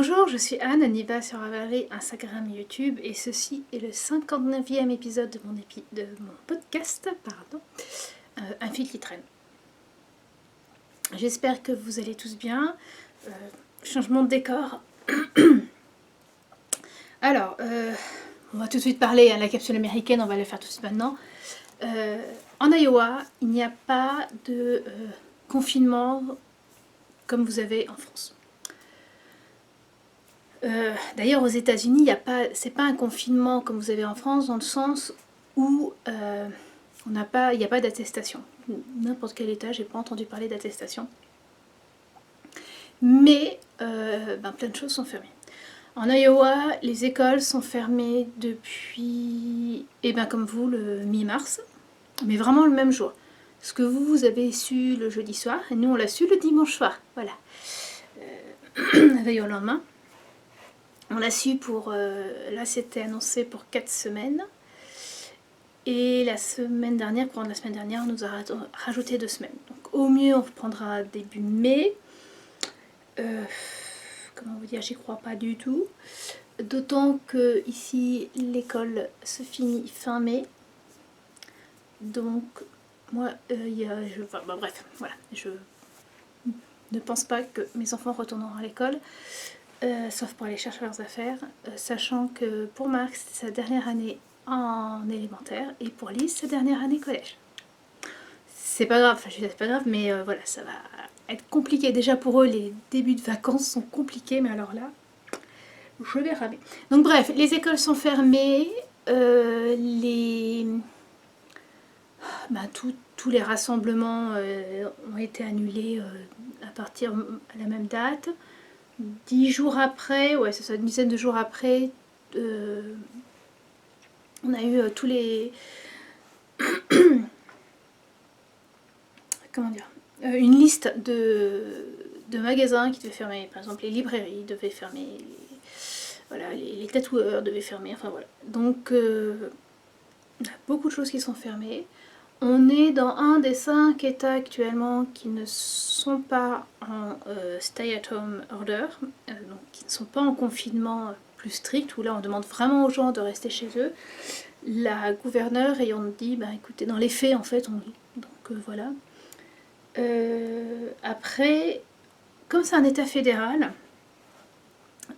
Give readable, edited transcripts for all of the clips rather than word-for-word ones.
Bonjour, je suis Anne, Aniva sur Ravelry, Instagram, YouTube, et ceci est le 59e épisode de mon podcast, Un fil qui traîne. J'espère que vous allez tous bien. Changement de décor. Alors, on va tout de suite parler à la capsule américaine, on va le faire tout de suite maintenant. En Iowa, il n'y a pas de confinement comme vous avez en France. D'ailleurs, aux États-Unis, c'est pas un confinement comme vous avez en France, dans le sens où il n'y a pas d'attestation. N'importe quel État, j'ai pas entendu parler d'attestation. Mais plein de choses sont fermées. En Iowa, les écoles sont fermées depuis, comme vous, le mi-mars, mais vraiment le même jour. Ce que vous avez su le jeudi soir, et nous on l'a su le dimanche soir. Voilà. La veille au lendemain. On l'a su là c'était annoncé pour 4 semaines. Et la semaine dernière, courant de la semaine dernière, on nous a rajouté 2 semaines. Donc au mieux on reprendra début mai. Comment vous dire, j'y crois pas du tout. D'autant que ici l'école se finit fin mai. Donc moi, bref, voilà. Je ne pense pas que mes enfants retourneront à l'école. Sauf pour aller chercher leurs affaires, sachant que pour Marc, c'est sa dernière année en élémentaire, et pour Lise, sa dernière année collège. C'est pas grave, c'est pas grave, mais voilà, ça va être compliqué. Déjà pour eux, les débuts de vacances sont compliqués, mais alors là, je vais ramer. Donc bref, les écoles sont fermées, tous les rassemblements ont été annulés à la même date. 10 jours après, ouais c'est ça, une dizaine de jours après, on a eu tous les... comment dire, une liste de magasins qui devaient fermer. Par exemple, les librairies devaient fermer, les tatoueurs devaient fermer, enfin voilà. Donc, on a beaucoup de choses qui sont fermées. On est dans un des 5 États actuellement qui ne sont pas en stay-at-home order, donc qui ne sont pas en confinement plus strict, où là on demande vraiment aux gens de rester chez eux. La gouverneure ayant dit, écoutez, dans les faits en fait, voilà. Après, comme c'est un État fédéral,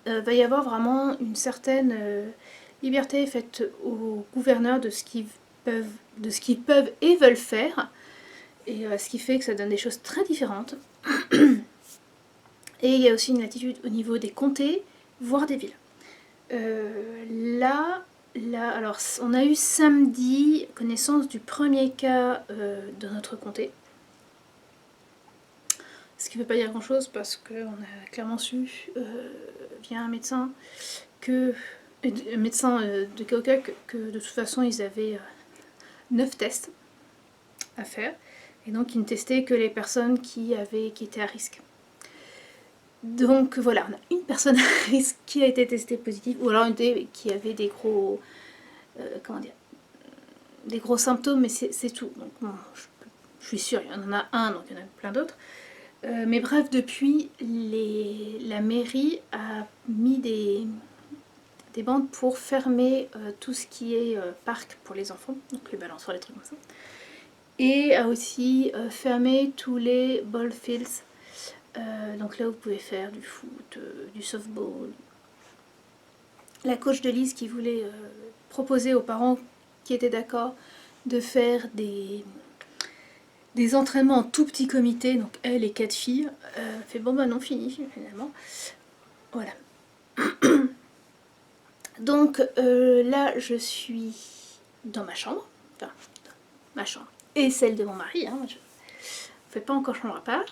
va y avoir vraiment une certaine liberté faite aux gouverneurs de ce qu'ils peuvent et veulent faire, et ce qui fait que ça donne des choses très différentes. Et il y a aussi une latitude au niveau des comtés, voire des villes. Alors, on a eu samedi connaissance du premier cas de notre comté. Ce qui ne veut pas dire grand chose parce qu'on a clairement su via un médecin de Keokuk que de toute façon ils avaient 9 tests à faire, et donc ils ne testaient que les personnes qui étaient à risque. Donc voilà, on a une personne à risque qui a été testée positive, ou alors qui avait des gros des gros symptômes, mais c'est tout. Donc bon, je suis sûre, il y en a un, donc il y en a plein d'autres. Mais bref, depuis, la mairie a mis des bandes pour fermer tout ce qui est parc pour les enfants, donc les balançoires, les trucs comme ça. Et a aussi fermé tous les ball fields, donc là vous pouvez faire du foot, du softball. La coach de Lise qui voulait proposer aux parents qui étaient d'accord de faire des entraînements en tout petit comité, donc elle et 4 filles, fait bon non, fini finalement. Voilà. Donc là je suis dans ma chambre, enfin ma chambre et celle de mon mari, hein, je ne fais pas encore chambre à part.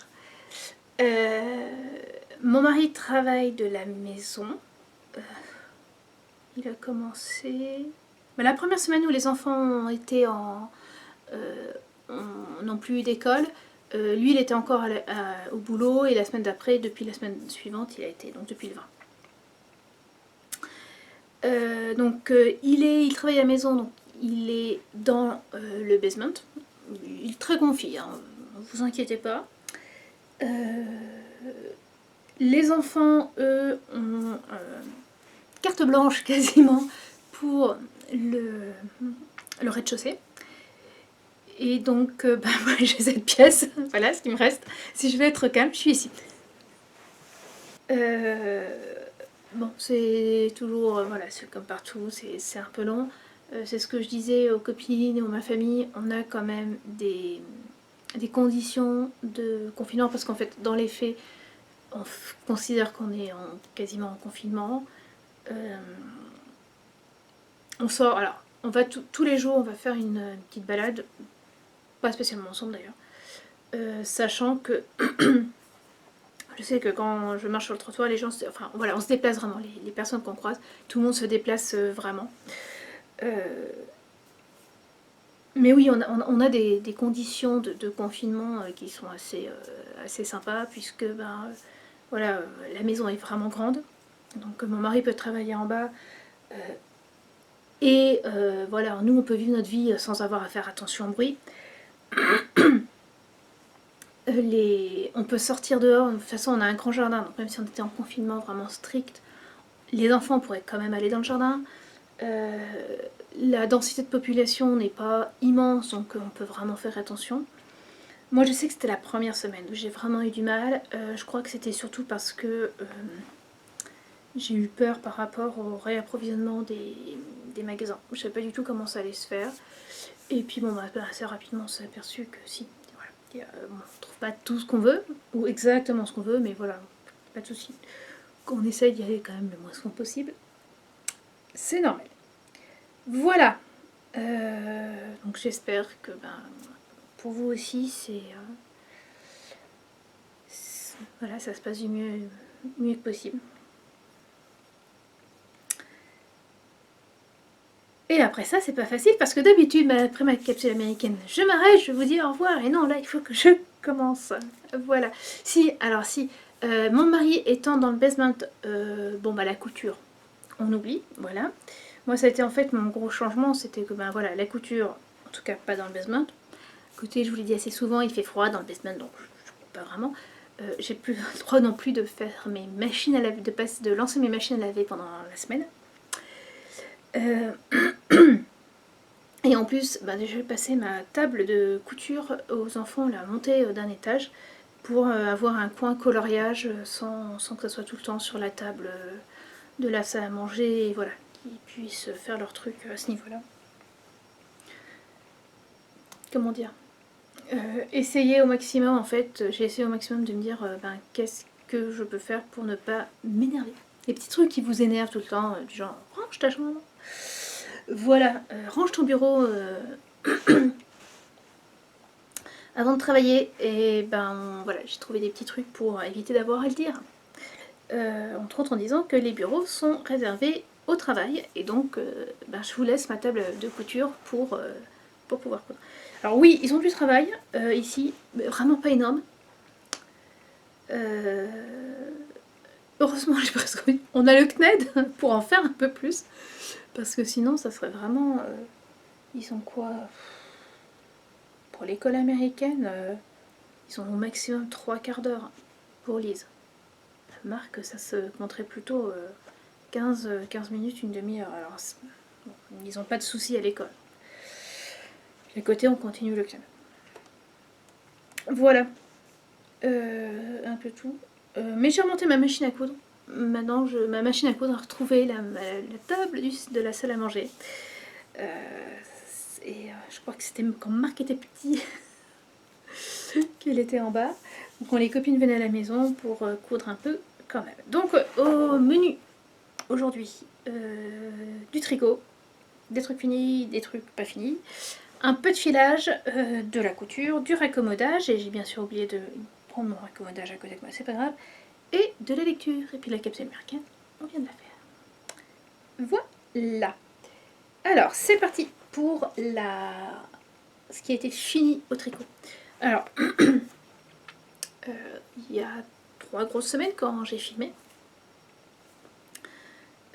Mon mari travaille de la maison. Il a commencé... la première semaine où les enfants ont été n'ont plus eu d'école, lui il était encore au boulot, et la semaine d'après, depuis la semaine suivante, il a été, donc depuis le 20. Il travaille à la maison, donc il est dans le basement. Il est très confiant, hein, ne vous inquiétez pas. Les enfants, eux, ont carte blanche quasiment pour le rez-de-chaussée. Et donc, bah, moi j'ai cette pièce, voilà ce qui me reste. Si je veux être calme, je suis ici. Bon, c'est toujours, voilà, c'est comme partout, c'est un peu long. C'est ce que je disais aux copines et à ma famille, on a quand même des conditions de confinement, parce qu'en fait, dans les faits, on considère qu'on est quasiment en confinement. On sort, alors, on va tous les jours, on va faire une petite balade, pas spécialement ensemble d'ailleurs, sachant que je sais que quand je marche sur le trottoir, les gens, enfin voilà, on se déplace vraiment, les personnes qu'on croise, tout le monde se déplace vraiment. Mais oui, on a des conditions de confinement qui sont assez sympas, puisque ben, voilà, la maison est vraiment grande, donc mon mari peut travailler en bas, et voilà, nous on peut vivre notre vie sans avoir à faire attention au bruit. On peut sortir dehors, de toute façon on a un grand jardin, donc même si on était en confinement vraiment strict, les enfants pourraient quand même aller dans le jardin. La densité de population n'est pas immense, donc on peut vraiment faire attention. Moi je sais que c'était la première semaine où j'ai vraiment eu du mal. Je crois que c'était surtout parce que j'ai eu peur par rapport au réapprovisionnement des magasins. Je ne savais pas du tout comment ça allait se faire. Et puis bon, bah, assez rapidement on s'est aperçu que si, voilà, on ne trouve pas tout ce qu'on veut, ou exactement ce qu'on veut, mais voilà, pas de souci. On essaye d'y aller quand même le moins souvent possible. C'est normal. Voilà. Donc j'espère que ben, pour vous aussi, voilà, ça se passe du mieux que possible. Et après ça, c'est pas facile parce que d'habitude, après ma capsule américaine, je m'arrête, je vous dis au revoir. Et non, là, il faut que je commence. Voilà. Si, alors si, mon mari étant dans le basement, bon bah la couture, on oublie, voilà. Moi, ça a été en fait mon gros changement, c'était que ben voilà, la couture, en tout cas pas dans le basement. Écoutez, je vous l'ai dit assez souvent, il fait froid dans le basement, donc je ne peux pas vraiment. J'ai plus le droit non plus de faire mes machines à laver, de lancer mes machines à laver pendant la semaine. Et en plus, bah, je vais passer ma table de couture aux enfants, la monter d'un étage, pour avoir un coin coloriage sans que ça soit tout le temps sur la table de la salle à manger, et voilà, qu'ils puissent faire leur truc à ce niveau-là. Comment dire, essayer au maximum, en fait, j'ai essayé au maximum de me dire ben, qu'est-ce que je peux faire pour ne pas m'énerver. Les petits trucs qui vous énervent tout le temps, du genre range ta chambre, voilà, range ton bureau avant de travailler, et ben voilà, j'ai trouvé des petits trucs pour éviter d'avoir à le dire. Entre autres en disant que les bureaux sont réservés au travail, et donc ben, je vous laisse ma table de couture pour pouvoir coudre. Alors oui, ils ont du travail ici, mais vraiment pas énorme. Heureusement, j'ai presque envie. On a le CNED pour en faire un peu plus, parce que sinon, ça serait vraiment. Ils sont quoi? Pour l'école américaine, ils ont au maximum 3/4 d'heure pour Lise. Marc, ça se compterait plutôt 15 minutes, une demi-heure. Alors, bon, ils n'ont pas de soucis à l'école. À côté, on continue le CNED. Voilà. Un peu tout. Mais j'ai remonté ma machine à coudre. Maintenant, ma machine à coudre a retrouvé la table de la salle à manger. Et je crois que c'était quand Marc était petit qu'il était en bas. Donc quand les copines venaient à la maison pour coudre un peu quand même. Donc au menu aujourd'hui, du tricot, des trucs finis, des trucs pas finis, un peu de filage, de la couture, du raccommodage, et j'ai bien sûr oublié de prendre mon raccommodage à côté de moi, c'est pas grave, et de la lecture, et puis la capsule américaine, on vient de la faire. Voilà. Alors, c'est parti pour ce qui a été fini au tricot. Alors, il y a 3 grosses semaines quand j'ai filmé,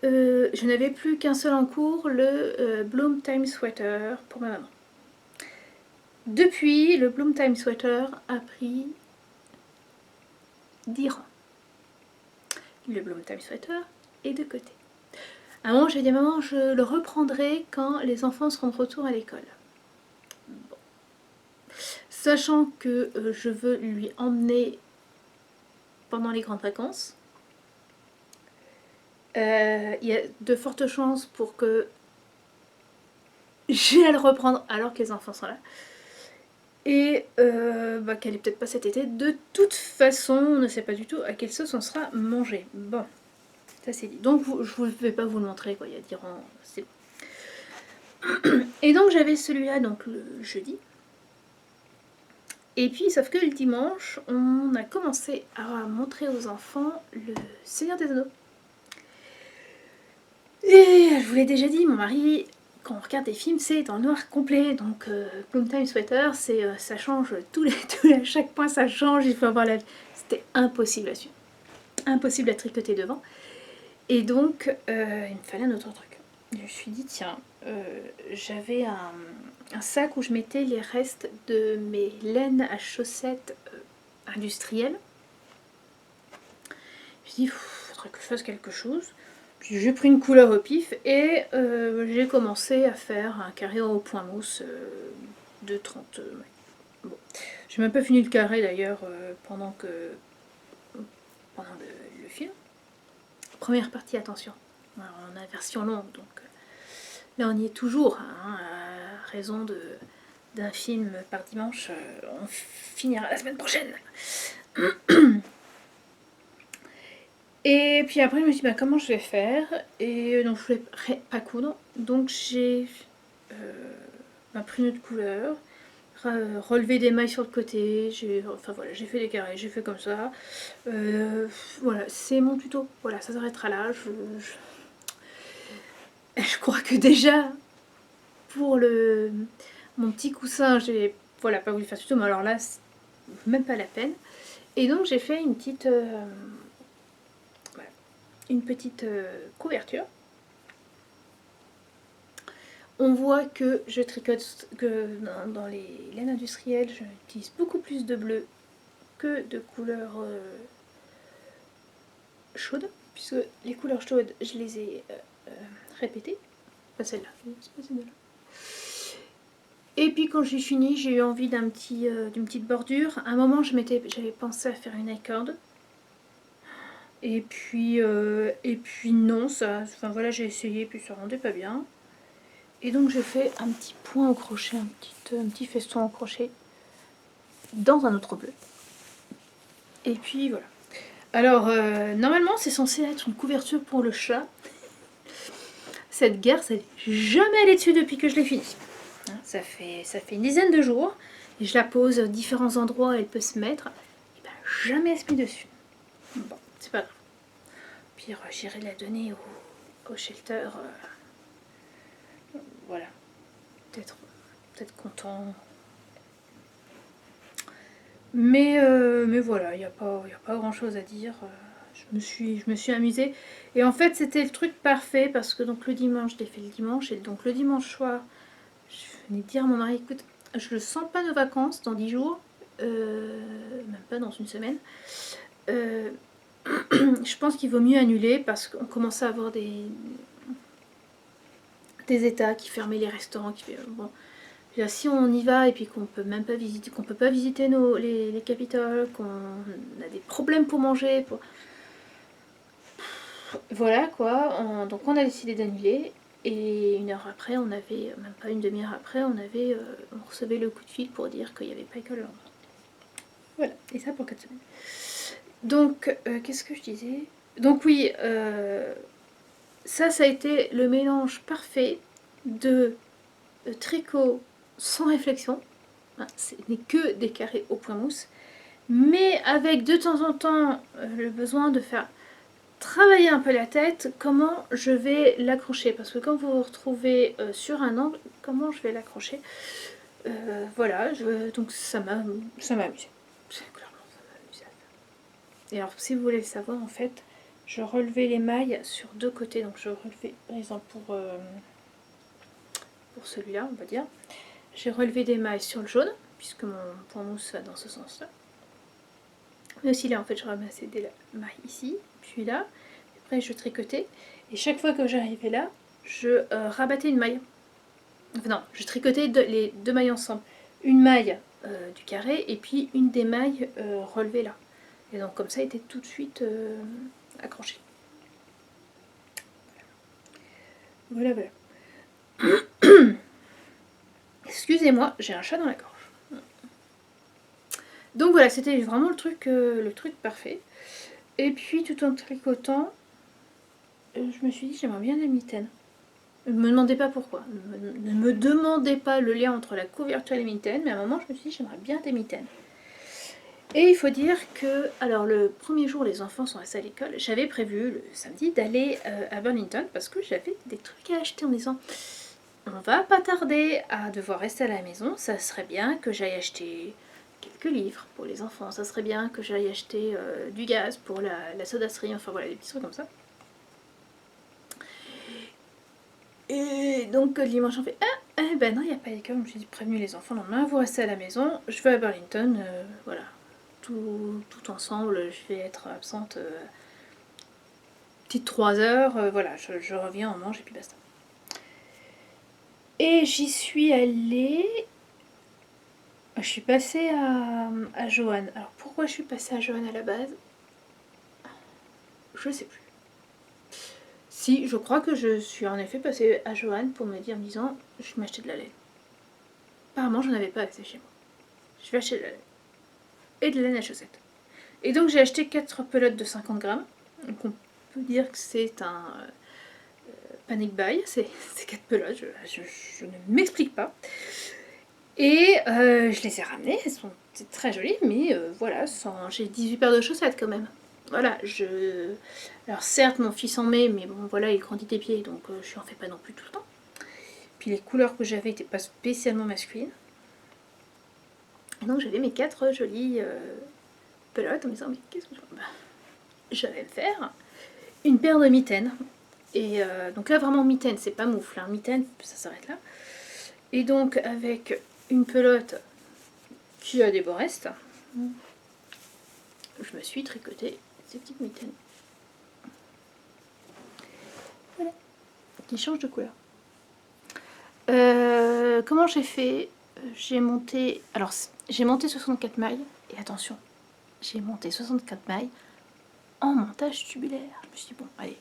je n'avais plus qu'un seul en cours, le Bloom Time Sweater pour ma maman. Depuis, le Bloom Time Sweater a pris 10 rangs. le Bloom Time Sweater est de côté. À un moment, j'ai dit à maman, je le reprendrai quand les enfants seront de retour à l'école. Bon. Sachant que je veux lui emmener pendant les grandes vacances, il y a de fortes chances pour que j'ai à le reprendre alors que les enfants sont là. Et qu'elle est peut-être pas cet été. De toute façon, on ne sait pas du tout à quelle sauce on sera mangé. Bon, ça c'est dit. Donc je ne vais pas vous le montrer, quoi. Il y a 10 rangs, c'est bon. Et donc j'avais celui-là donc le jeudi. Et puis sauf que le dimanche, on a commencé à montrer aux enfants le Seigneur des Anneaux. Et je vous l'ai déjà dit, mon mari, quand on regarde des films, c'est dans le noir complet. Donc Bloom Time Sweater, ça change à chaque point ça change, il faut avoir la... C'était impossible à suivre. Impossible à tricoter devant. Et donc, il me fallait un autre truc. Je me suis dit, tiens, j'avais un sac où je mettais les restes de mes laines à chaussettes industrielles. Je me suis dit, il faudrait que je fasse quelque chose. Puis j'ai pris une couleur au pif et j'ai commencé à faire un carré au point mousse de 30. Bon. J'ai même pas fini le carré d'ailleurs pendant le film. Première partie, attention. Alors, on a la version longue, donc là on y est toujours. Hein, à raison d'un film par dimanche, on finira la semaine prochaine. Et puis après, je me suis dit, comment je vais faire? Et donc, je voulais pas coudre. Donc, j'ai pris une autre couleur, relevé des mailles sur le côté. Enfin voilà, j'ai fait des carrés, j'ai fait comme ça. Voilà, c'est mon tuto. Voilà, ça s'arrêtera là. Je crois que déjà, pour mon petit coussin, j'ai voilà, pas voulu faire tuto, mais alors là, c'est même pas la peine. Et donc, j'ai fait une petite couverture. On voit que je tricote, que dans les laines industrielles, j'utilise beaucoup plus de bleu que de couleurs chaudes, puisque les couleurs chaudes, je les ai répétées. Pas celle-là, c'est pas celle-là. Et puis quand j'ai fini, j'ai eu envie d'une petite bordure. À un moment, j'avais pensé à faire une I-cord. Et puis non, enfin voilà, j'ai essayé, puis ça rendait pas bien. Et donc j'ai fait un petit point au crochet, un petit feston au crochet dans un autre bleu. Et puis voilà. Alors normalement c'est censé être une couverture pour le chat. Cette garce, elle n'est jamais allée dessus depuis que je l'ai fini. Ça fait une dizaine de jours. Et je la pose à différents endroits, elle peut se mettre. Et ben jamais elle se met dessus. Bon, c'est pas grave. Pire, j'irai la donner au shelter. Voilà. Peut-être content. Mais voilà, il n'y a pas grand chose à dire. Je me suis amusée. Et en fait, c'était le truc parfait parce que donc le dimanche, je l'ai fait le dimanche. Et donc le dimanche soir, je venais dire à mon mari, écoute, je ne sens pas nos vacances dans 10 jours. Même pas dans une semaine. Je pense qu'il vaut mieux annuler parce qu'on commençait à avoir des États qui fermaient les restaurants. Bon, si on y va et puis qu'on peut même pas visiter, qu'on peut pas visiter les capitales, qu'on a des problèmes pour manger, voilà quoi. Donc on a décidé d'annuler. Et une heure après, même pas une demi-heure après, on recevait le coup de fil pour dire qu'il n'y avait pas école. Voilà, et ça pour 4 semaines. Donc, qu'est-ce que je disais? Donc oui, ça a été le mélange parfait de tricot sans réflexion. Ce n'est que des carrés au point mousse. Mais avec de temps en temps le besoin de faire travailler un peu la tête, comment je vais l'accrocher. Parce que quand vous vous retrouvez sur un angle, comment je vais l'accrocher. Voilà, donc ça m'a amusé. Clairement, ça m'a amusé. Et alors, si vous voulez le savoir, en fait, je relevais les mailles sur deux côtés. Donc, je relevais, par exemple, pour celui-là, on va dire. J'ai relevé des mailles sur le jaune, puisque mon point mousse va dans ce sens-là. Mais aussi là, en fait, je ramassais des mailles ici, puis là. Après, je tricotais. Et chaque fois que j'arrivais là, je rabattais une maille. Enfin non, je tricotais les deux mailles ensemble. Une maille du carré et puis une des mailles relevées là. Et donc comme ça, il était tout de suite accroché. Voilà, voilà. Excusez-moi, j'ai un chat dans la gorge. Donc voilà, c'était vraiment le truc parfait. Et puis tout en tricotant, je me suis dit j'aimerais bien des mitaines. Ne me demandez pas pourquoi. Ne me demandez pas le lien entre la couverture et les mitaines, mais à un moment je me suis dit j'aimerais bien des mitaines. Et il faut dire que, alors le premier jour les enfants sont restés à l'école, j'avais prévu le samedi d'aller à Burlington parce que j'avais des trucs à acheter en disant on va pas tarder à devoir rester à la maison, ça serait bien que j'aille acheter quelques livres pour les enfants, ça serait bien que j'aille acheter du gaz pour la sodasserie, enfin voilà, des petits trucs comme ça. Et donc le dimanche on fait ben non, il n'y a pas d'école, je me suis dit prévenu les enfants, le lendemain vous restez à la maison, je vais à Burlington, voilà. Tout ensemble, je vais être absente petite 3 heures, voilà, je reviens, on mange et puis basta. Et j'y suis allée, je suis passée à Joanne. Alors pourquoi je suis passée à Joanne à la base? Je sais plus. Si, je crois que je suis en effet passée à Joanne pour me dire en disant je vais m'acheter de la laine. Apparemment j'en avais pas assez chez moi. Je vais acheter de la laine. Et de la laine à chaussettes. Et donc j'ai acheté 4 pelotes de 50 grammes. Donc on peut dire que c'est un panic buy, c'est 4 pelotes, je ne m'explique pas. Et je les ai ramenées, elles sont très jolies, mais voilà, j'ai 18 paires de chaussettes quand même. Voilà, alors certes mon fils en met, mais bon voilà, il grandit des pieds, donc je lui en fais pas non plus tout le temps. Puis les couleurs que j'avais n'étaient pas spécialement masculines. Et donc j'avais mes 4 jolies pelotes en me disant mais qu'est-ce que je vais me faire une paire de mitaines. Et donc là vraiment mitaines, c'est pas moufle, hein. Mitaines, ça s'arrête là. Et donc avec une pelote qui a des beaux restes, je me suis tricoté ces petites mitaines. Voilà, qui changent de couleur. Comment j'ai fait? J'ai monté 64 mailles, et attention, j'ai monté 64 mailles en montage tubulaire. Je me suis dit bon, allez,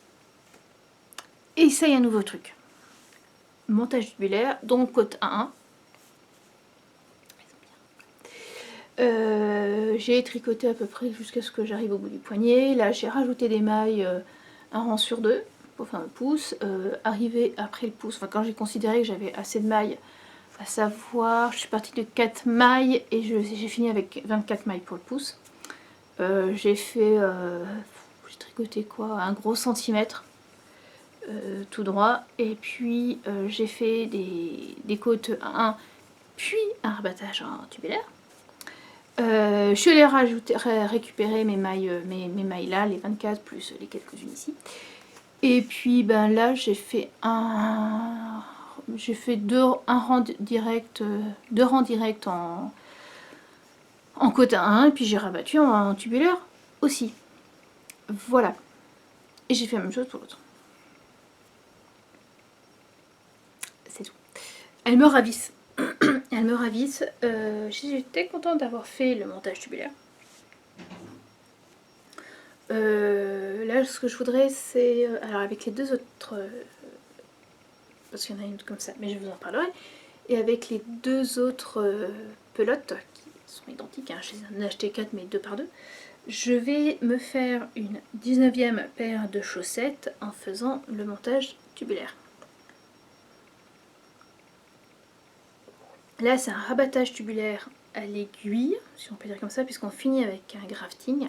essaye un nouveau truc. Montage tubulaire, donc côte 1. J'ai tricoté à peu près jusqu'à ce que j'arrive au bout du poignet. Là j'ai rajouté des mailles, un rang sur 2 pour faire un pouce. Arrivé après le pouce, enfin quand j'ai considéré que j'avais assez de mailles, à savoir, je suis partie de 4 mailles et j'ai fini avec 24 mailles pour le pouce. J'ai tricoté quoi, un gros centimètre tout droit, et puis j'ai fait des côtes 1, puis un rabattage en tubulaire. Je suis allée récupérer mes mailles, mes mailles là, les 24 plus les quelques-unes ici. Et puis ben là j'ai fait deux rangs directs en côte 1, et puis j'ai rabattu en tubulaire aussi. Voilà. Et j'ai fait la même chose pour l'autre. C'est tout. Elles me ravissent. Elles me ravissent. J'étais contente d'avoir fait le montage tubulaire. Là, ce que je voudrais, c'est... alors, avec les deux autres... parce qu'il y en a une comme ça, mais je vous en parlerai. Et avec les deux autres pelotes, qui sont identiques, hein, j'en ai acheté 4, mais 2 par 2, je vais me faire une 19e paire de chaussettes en faisant le montage tubulaire. Là, c'est un rabattage tubulaire à l'aiguille, si on peut dire comme ça, puisqu'on finit avec un grafting.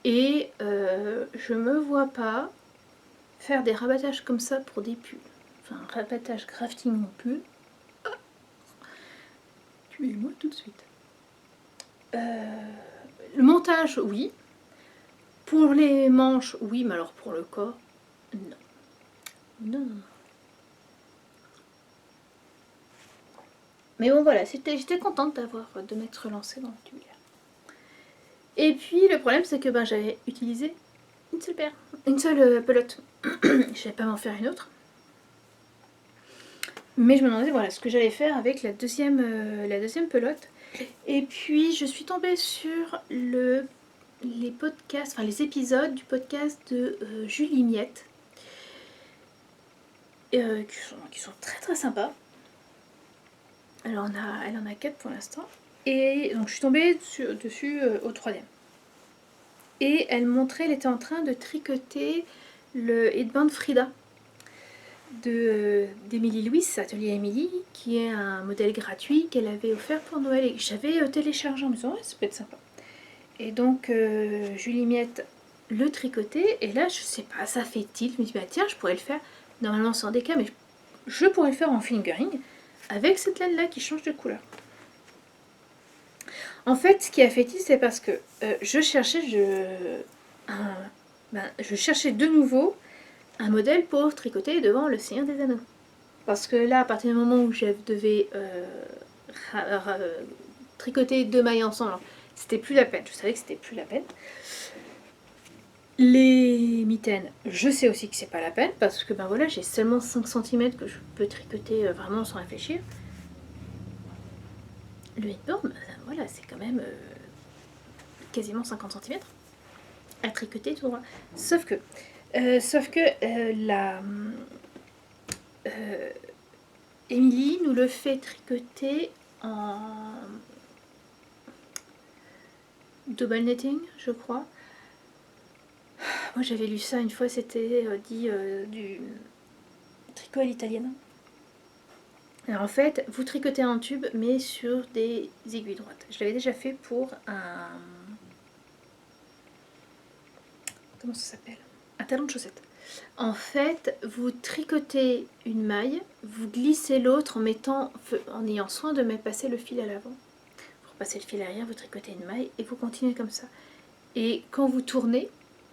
Et je me vois pas faire des rabattages comme ça pour des pulls. Enfin, un rabattage grafting en pull. Oh, tuez-moi tout de suite. Le montage, oui. Pour les manches, oui, mais alors pour le corps, non. Non, non, non. Mais bon, voilà, j'étais contente de m'être lancée dans le tubulaire. Et puis le problème c'est que j'avais utilisé une seule paire, une seule pelote. Je vais pas m'en faire une autre. Mais je me demandais voilà ce que j'allais faire avec la deuxième pelote. Et puis je suis tombée sur les podcasts, enfin les épisodes du podcast de Julie Miette. Qui sont très très sympas. Elle en a 4 pour l'instant. Et donc je suis tombée dessus au troisième. Et elle était en train de tricoter le headband Frida d'Émilie Louis, Atelier Émilie, qui est un modèle gratuit qu'elle avait offert pour Noël et que j'avais téléchargé en me disant ouais, ça peut être sympa. Et donc Julie Miette le tricotait et là je sais pas, ça fait tilt, je me dis tiens je pourrais le faire, normalement c'est en déca mais je pourrais le faire en fingering avec cette laine là qui change de couleur. En fait ce qui a fait tilt c'est parce que je cherchais de nouveau un modèle pour tricoter devant le Seigneur des Anneaux. Parce que là, à partir du moment où je devais tricoter 2 mailles ensemble, c'était plus la peine. Je savais que c'était plus la peine. Les mitaines, je sais aussi que c'est pas la peine parce que voilà, j'ai seulement 5 cm que je peux tricoter vraiment sans réfléchir. Le headboard, voilà, c'est quand même quasiment 50 cm à tricoter tout droit. Sauf que Émilie nous le fait tricoter en double netting, je crois. Moi j'avais lu ça une fois, c'était dit du tricot à l'italienne. Alors en fait, vous tricotez un tube mais sur des aiguilles droites. Je l'avais déjà fait pour un... Comment ça s'appelle? Un talon de chaussette. En fait, vous tricotez une maille, vous glissez l'autre en ayant soin de mettre passer le fil à l'avant. Pour passer le fil à l'arrière, vous tricotez une maille et vous continuez comme ça. Et quand vous tournez,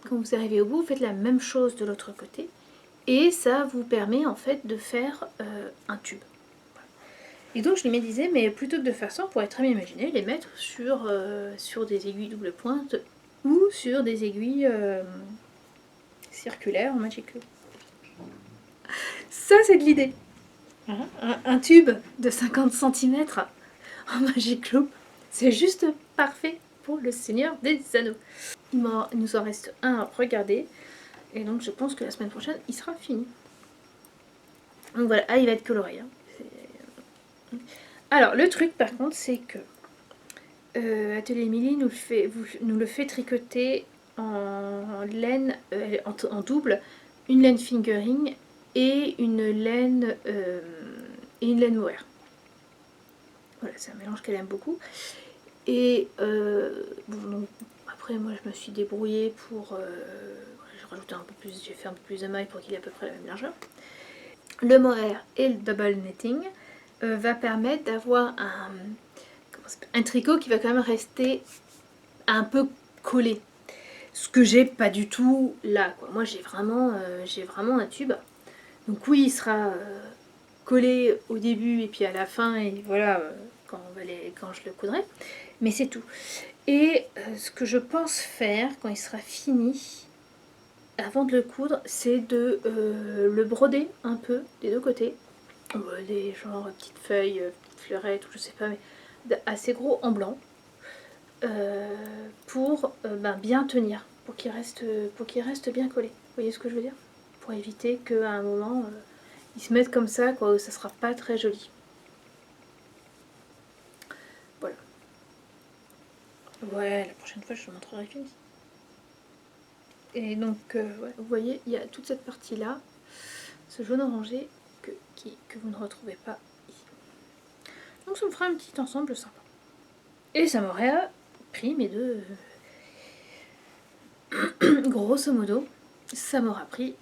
quand vous arrivez au bout, vous faites la même chose de l'autre côté. Et ça vous permet en fait de faire un tube. Et donc je lui disais, mais plutôt que de faire ça, on pourrait très bien imaginer les mettre sur des aiguilles double pointe ou sur des aiguilles circulaires en Magic Loop. Ça c'est de l'idée. Un tube de 50 cm en Magic Loop, c'est juste parfait pour le Seigneur des Anneaux. Il nous en reste un à regarder. Et donc je pense que la semaine prochaine, il sera fini. Donc voilà, il va être coloré. Alors le truc par contre, c'est que Atelier Émilie nous le fait tricoter en laine, en double, une laine fingering et une laine mohair. Voilà, c'est un mélange qu'elle aime beaucoup. Et donc, après moi je me suis débrouillée pour... j'ai rajouté un peu plus, j'ai fait un peu plus de mailles pour qu'il ait à peu près la même largeur. Le mohair et le double netting va permettre d'avoir un tricot qui va quand même rester un peu collé. Ce que j'ai pas du tout là, quoi. Moi j'ai vraiment un tube. Donc oui, il sera collé au début et puis à la fin, et voilà, quand je le coudrai. Mais c'est tout. Et ce que je pense faire quand il sera fini, avant de le coudre, c'est de le broder un peu des deux côtés. Des genre petites feuilles, petites fleurettes, ou je sais pas, mais assez gros en blanc. Pour bien tenir, pour qu'il reste bien collé. Vous voyez ce que je veux dire? Pour éviter qu'à un moment, ils se mettent comme ça, quoi, ça sera pas très joli. Voilà. Ouais, la prochaine fois, je te montrerai fini. Et donc, ouais, vous voyez, il y a toute cette partie-là, ce jaune orangé que vous ne retrouvez pas ici. Donc ça me fera un petit ensemble sympa. Et ça m'aurait pris mes deux... grosso modo, ça m'aura pris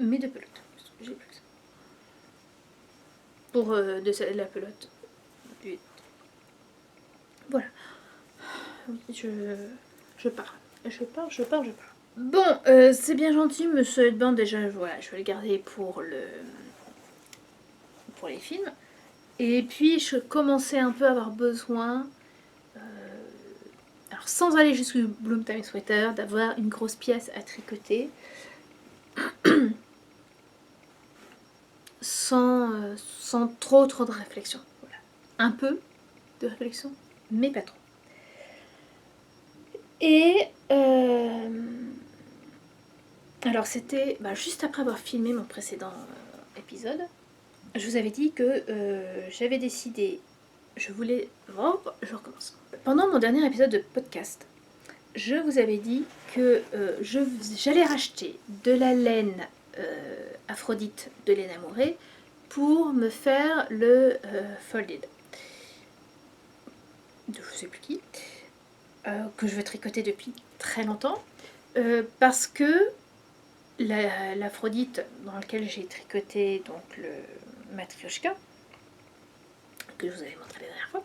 mes deux pelotes. J'ai plus que ça. Pour de la pelote. Voilà. Je pars. Je pars. Bon, c'est bien gentil, monsieur Headband. Déjà, voilà, je vais le garder pour les films. Et puis, je commençais un peu à avoir besoin... alors, alors sans aller jusqu'au Bloom Time Sweater, d'avoir une grosse pièce à tricoter, sans trop de réflexion. Voilà. Un peu de réflexion, mais pas trop. Et alors c'était juste après avoir filmé mon précédent épisode, je vous avais dit que j'avais décidé, je recommence. Pendant mon dernier épisode de podcast, je vous avais dit que j'allais racheter de la laine Aphrodite de Léna Mouret pour me faire le folded de je sais plus qui, que je veux tricoter depuis très longtemps, parce que l'Aphrodite dans lequel j'ai tricoté donc le Matryoshka, que je vous avais montré la dernière fois,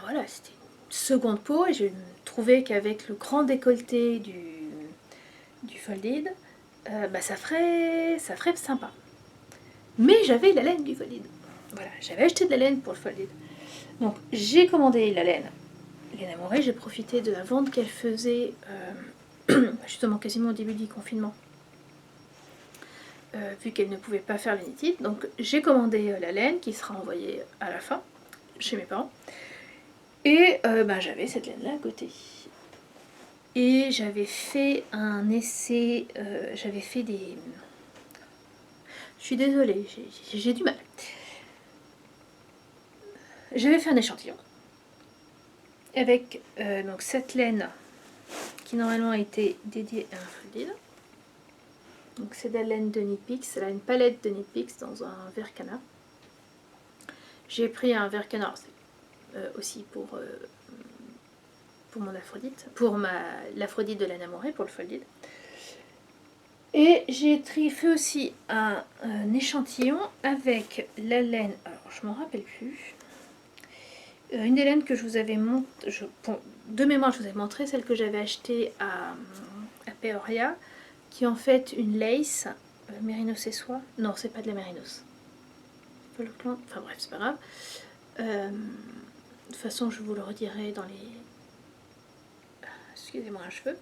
voilà, c'était une seconde peau et je trouvais qu'avec le grand décolleté du folded, ça ferait sympa. Mais j'avais la laine du folded. Voilà, j'avais acheté de la laine pour le folded. Donc j'ai commandé la laine. Léna Mouret, j'ai profité de la vente qu'elle faisait justement quasiment au début du confinement. Vu qu'elle ne pouvait pas faire le knitted. Donc j'ai commandé la laine qui sera envoyée à la fin chez mes parents. Et j'avais cette laine là à côté. Et j'avais fait un essai, j'avais fait des... Je suis désolée, j'ai du mal. J'avais fait un échantillon avec donc cette laine qui normalement a été dédiée à un folded. Donc c'est de la laine de Knit Picks, elle a une palette de Knit Picks dans un verre canard. J'ai pris un verre canard aussi pour mon Aphrodite, pour l'Aphrodite de Léna Mouret, pour le folded. Et j'ai fait aussi un échantillon avec la laine, alors je m'en rappelle plus, une des laines que je vous avais montré, de mémoire je vous avais montré, celle que j'avais achetée à Peoria, qui est en fait une lace, Mérinos et soie, non c'est pas de la Mérinos, enfin bref c'est pas grave, de toute façon je vous le redirai dans les, excusez-moi un cheveu,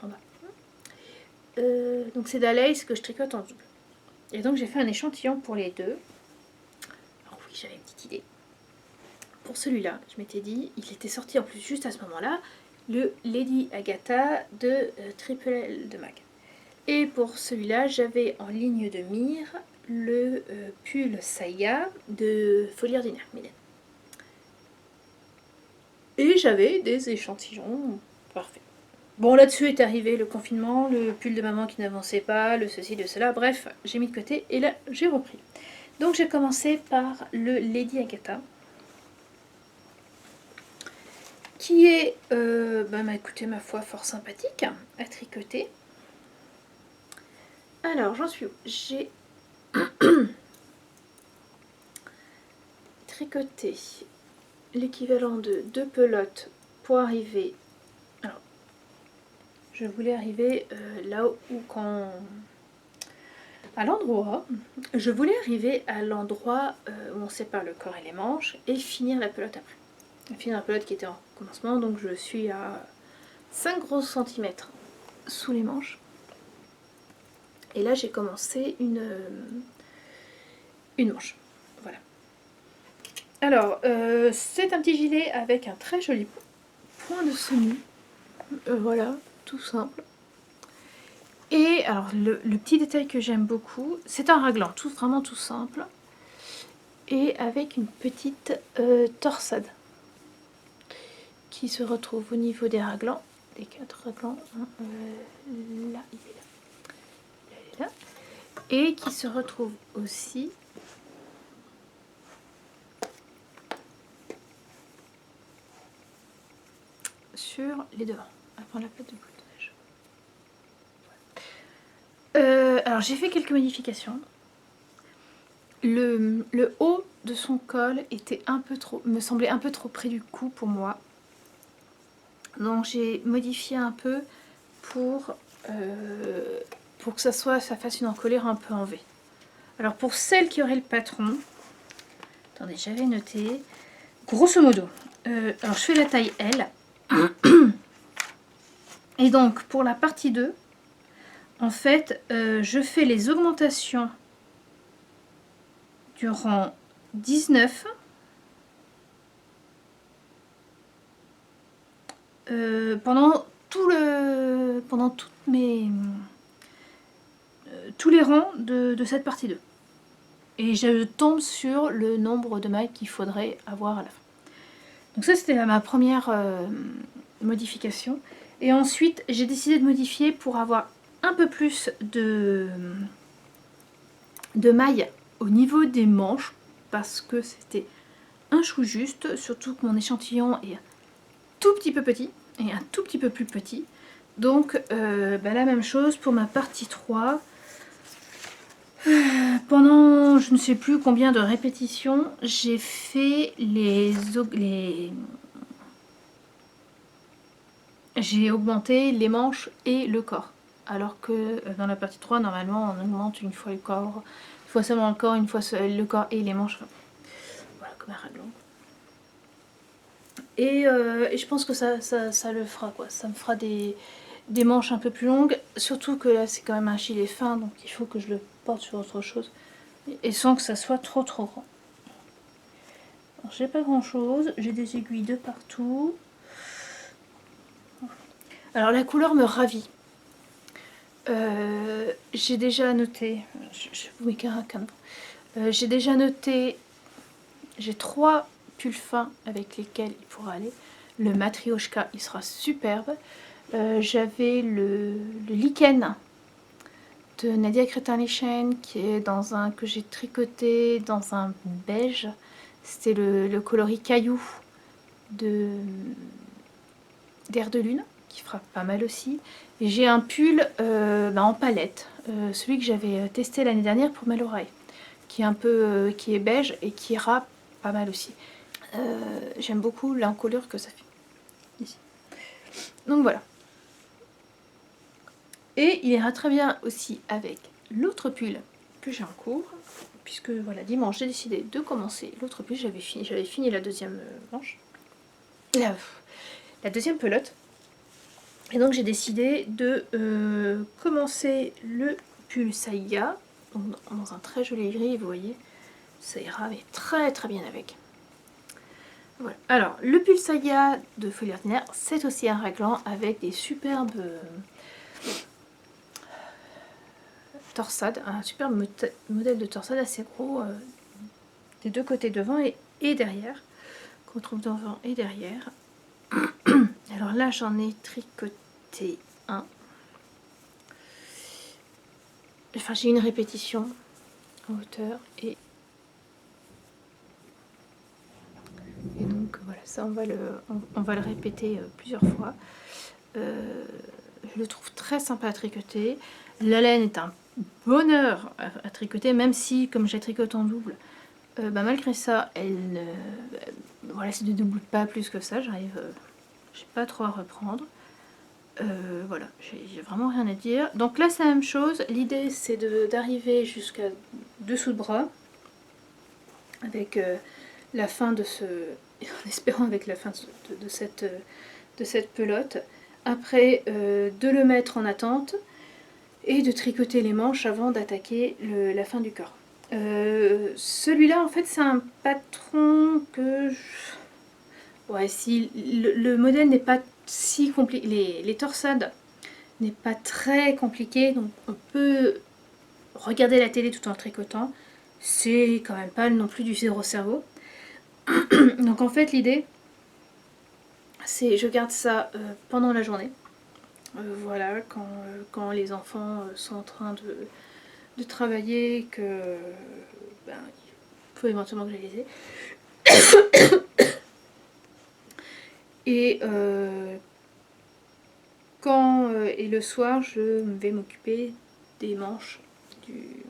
en bas. Donc c'est de la lace que je tricote en double. Et donc j'ai fait un échantillon pour les deux. Alors oui, j'avais une petite idée. Pour celui-là, je m'étais dit, il était sorti en plus juste à ce moment-là, le Lady Agatha de Triple L de MAC. Et pour celui-là, j'avais en ligne de mire le pull Saya de Folie Ordinaire, Mylène. Et j'avais des échantillons parfaits. Bon, là-dessus est arrivé le confinement, le pull de maman qui n'avançait pas, le ceci, de cela, bref, j'ai mis de côté et là, j'ai repris. Donc j'ai commencé par le Lady Agatha, qui est, écoutez, ma foi, fort sympathique à tricoter. Alors, j'en suis où? J'ai tricoté l'équivalent de 2 pelotes pour arriver... Alors, je voulais arriver là où quand... À l'endroit, je voulais arriver à l'endroit où on sépare le corps et les manches et finir la pelote après. Finir la pelote qui était en commencement, donc je suis à 5 gros centimètres sous les manches. Et là j'ai commencé une manche. Voilà. Alors, c'est un petit gilet avec un très joli point de semis. Voilà, tout simple. Et alors le petit détail que j'aime beaucoup, c'est un raglan, vraiment tout simple. Et avec une petite torsade qui se retrouve au niveau des raglans, des 4 raglans, là, il est là. Là, il est là. Et qui se retrouve aussi sur les devants, avant la plaque de boutonnage. Alors j'ai fait quelques modifications. Le haut de son col était un peu trop, me semblait un peu trop près du cou pour moi. Donc j'ai modifié un peu pour que ça fasse une encolure un peu en V. Alors pour celle qui aurait le patron, attendez, j'avais noté, grosso modo, Alors je fais la taille L. Et donc pour la partie 2, en fait, je fais les augmentations du rang 19 pendant tous les rangs de cette partie 2. Et je tombe sur le nombre de mailles qu'il faudrait avoir à la fin. Donc ça, c'était ma première modification. Et ensuite, j'ai décidé de modifier pour avoir un peu plus de mailles au niveau des manches, parce que c'était un chou juste, surtout que mon échantillon est un tout petit peu petit, et un tout petit peu plus petit. Donc la même chose pour ma partie 3. Pendant je ne sais plus combien de répétitions, j'ai fait j'ai augmenté les manches et le corps. Alors que dans la partie 3, normalement, on augmente une fois le corps, une fois seulement le corps, une fois le corps et les manches. Voilà, comme un règlement. Et je pense que ça le fera, quoi. Ça me fera des manches un peu plus longues. Surtout que là, c'est quand même un gilet fin, donc il faut que je le porte sur autre chose. Et sans que ça soit trop grand. J'ai pas grand chose, j'ai des aiguilles de partout. Alors la couleur me ravit. J'ai déjà noté, j'ai déjà noté, j'ai 3 pulls fins avec lesquels il pourra aller. Le Matryoshka, il sera superbe. J'avais le lichen de Nadia Crétin-Lechaine qui est dans un que j'ai tricoté dans un beige. C'était le coloris caillou d'Air de Lune qui fera pas mal aussi. Et j'ai un pull en palette, celui que j'avais testé l'année dernière pour mes oreilles, qui est un peu qui est beige et qui ira pas mal aussi. J'aime beaucoup l'encolure que ça fait ici. Donc voilà. Et il ira très bien aussi avec l'autre pull que j'ai en cours, puisque voilà, dimanche j'ai décidé de commencer l'autre pull. J'avais fini la deuxième manche, la deuxième pelote. Et donc j'ai décidé de commencer le pull Saïga, dans un très joli gris, vous voyez, ça ira mais très bien avec. Voilà. Alors le pull Saïga de Folie Ordinaire, c'est aussi un raglan avec des superbes torsades, un superbe modèle de torsade assez gros des deux côtés, devant et derrière, qu'on trouve devant et derrière. Alors là j'en ai tricoté un. Enfin j'ai une répétition en hauteur et donc voilà, ça on va le répéter plusieurs fois. Je le trouve très sympa à tricoter. La laine est un bonheur à tricoter, même si comme j'ai tricoté en double, malgré ça, voilà, ça ne double pas plus que ça. J'ai pas trop à reprendre. Voilà, j'ai vraiment rien à dire. Donc là c'est la même chose. L'idée c'est d'arriver jusqu'à dessous de bras avec la fin de ce, en espérant avec la fin de cette pelote. Après de le mettre en attente et de tricoter les manches avant d'attaquer la fin du corps. Celui-là en fait c'est un patron que ouais, si le modèle n'est pas si compliqué, les torsades n'est pas très compliqué, donc on peut regarder la télé tout en tricotant. C'est quand même pas non plus du zéro cerveau. Donc en fait l'idée c'est je garde ça pendant la journée. Voilà, quand les enfants sont en train de travailler, que il faut éventuellement que je les ai. Et et le soir, je vais m'occuper des manches du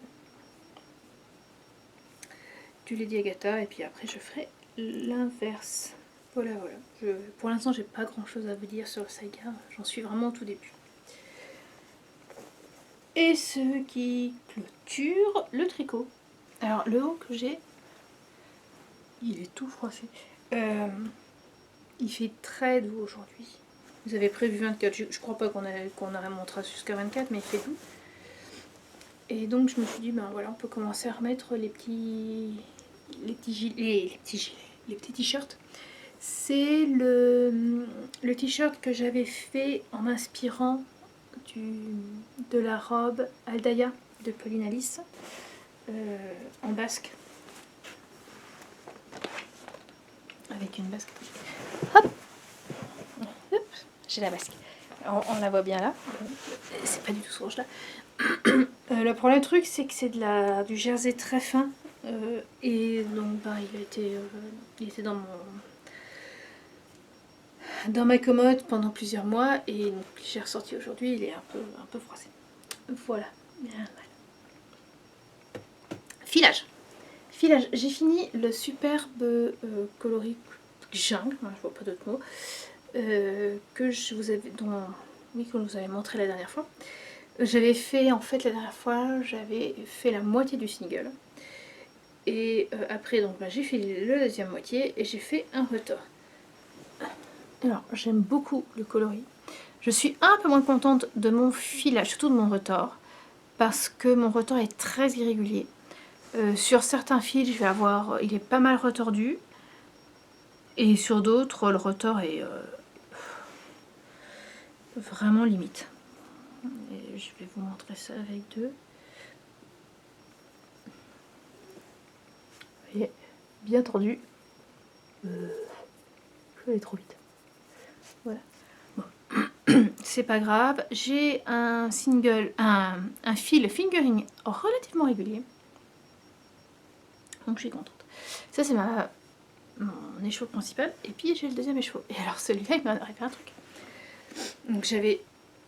Lady Agatha, et puis après je ferai l'inverse. Voilà. Pour l'instant, j'ai pas grand chose à vous dire sur le Saïga, j'en suis vraiment au tout début. Et ce qui clôture le tricot. Alors le haut que j'ai, il est tout froissé. Il fait très doux aujourd'hui. Vous avez prévu 24, je crois pas qu'on remontera jusqu'à 24, mais il fait doux. Et donc je me suis dit, ben voilà, on peut commencer à remettre les petits t-shirts. C'est le t-shirt que j'avais fait en m'inspirant de la robe Aldaya de Pauline Alice en basque. Avec une basque. Hop, hop, j'ai la basque. On la voit bien là. C'est pas du tout ce rouge là. Le premier truc, c'est que c'est du jersey très fin. Et donc, ben, il était dans ma commode pendant plusieurs mois. Et donc, j'ai ressorti aujourd'hui. Il est un peu froissé. Voilà. Bien. Filage. J'ai fini le superbe coloris jungle, je vois pas d'autres mots, que je vous avais, que vous avez montré la dernière fois. J'avais fait, en fait, la dernière fois, j'avais fait la moitié du single. Et après, donc, j'ai fait la deuxième moitié et j'ai fait un retors. Alors, j'aime beaucoup le coloris. Je suis un peu moins contente de mon filage, surtout de mon retors, parce que mon retors est très irrégulier. Sur certains fils, il est pas mal retordu. Et sur d'autres, le retors est vraiment limite. Et je vais vous montrer ça avec deux. Vous voyez, bien tordu. Je vais aller trop vite. Voilà. Bon. C'est pas grave. J'ai un fil fingering relativement régulier. Donc je suis contente. Ça c'est mon écheveau principal. Et puis j'ai le deuxième écheveau. Et alors celui-là, il m'a arrivé un truc. Donc j'avais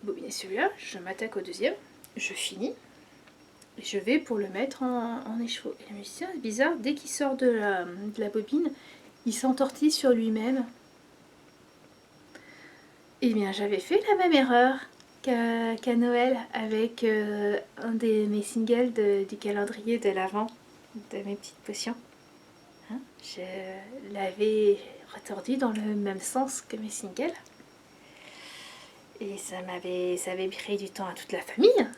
bobiné celui-là, je m'attaque au deuxième, je finis. Et je vais pour le mettre en écheveau. Et le musicien, c'est bizarre, dès qu'il sort de la bobine, il s'entortille sur lui-même. Eh bien, j'avais fait la même erreur qu'à Noël avec un de mes singles du calendrier de l'Avent, de mes petites potions. Hein, je l'avais retordu dans le même sens que mes singles. Et ça avait pris du temps à toute la famille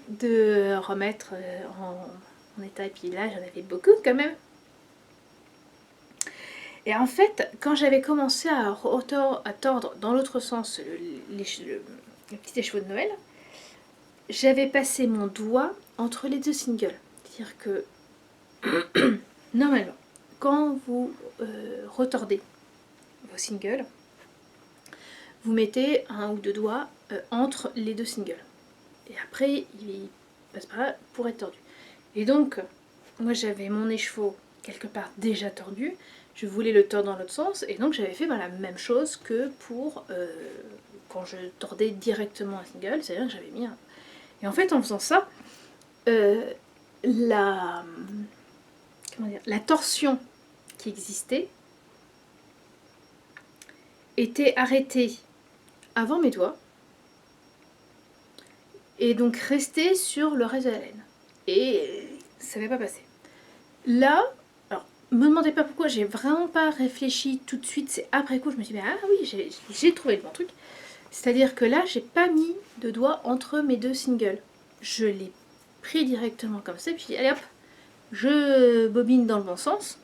de remettre en état. Et puis là, j'en avais beaucoup quand même. Et en fait, quand j'avais commencé à tordre dans l'autre sens le petit écheveau de Noël, j'avais passé mon doigt entre les deux singles. C'est-à-dire que, normalement, quand vous retordez vos singles, vous mettez un ou deux doigts entre les deux singles. Et après, il passe par là pour être tordu. Et donc, moi j'avais mon écheveau quelque part déjà tordu. Je voulais le tordre dans l'autre sens. Et donc j'avais fait la même chose que pour quand je tordais directement un single. C'est-à-dire que j'avais mis un... Et en fait, en faisant ça, la torsion qui existait était arrêtée avant mes doigts. Et donc restait sur le reste de la laine. Et ça n'avait pas passé. Là, alors, me demandez pas pourquoi, j'ai vraiment pas réfléchi tout de suite, c'est après coup, je me suis dit, ah oui, j'ai trouvé le bon truc. C'est-à-dire que là, j'ai pas mis de doigt entre mes deux singles. Je l'ai pris directement comme ça, puis allez hop, je bobine dans le bon sens.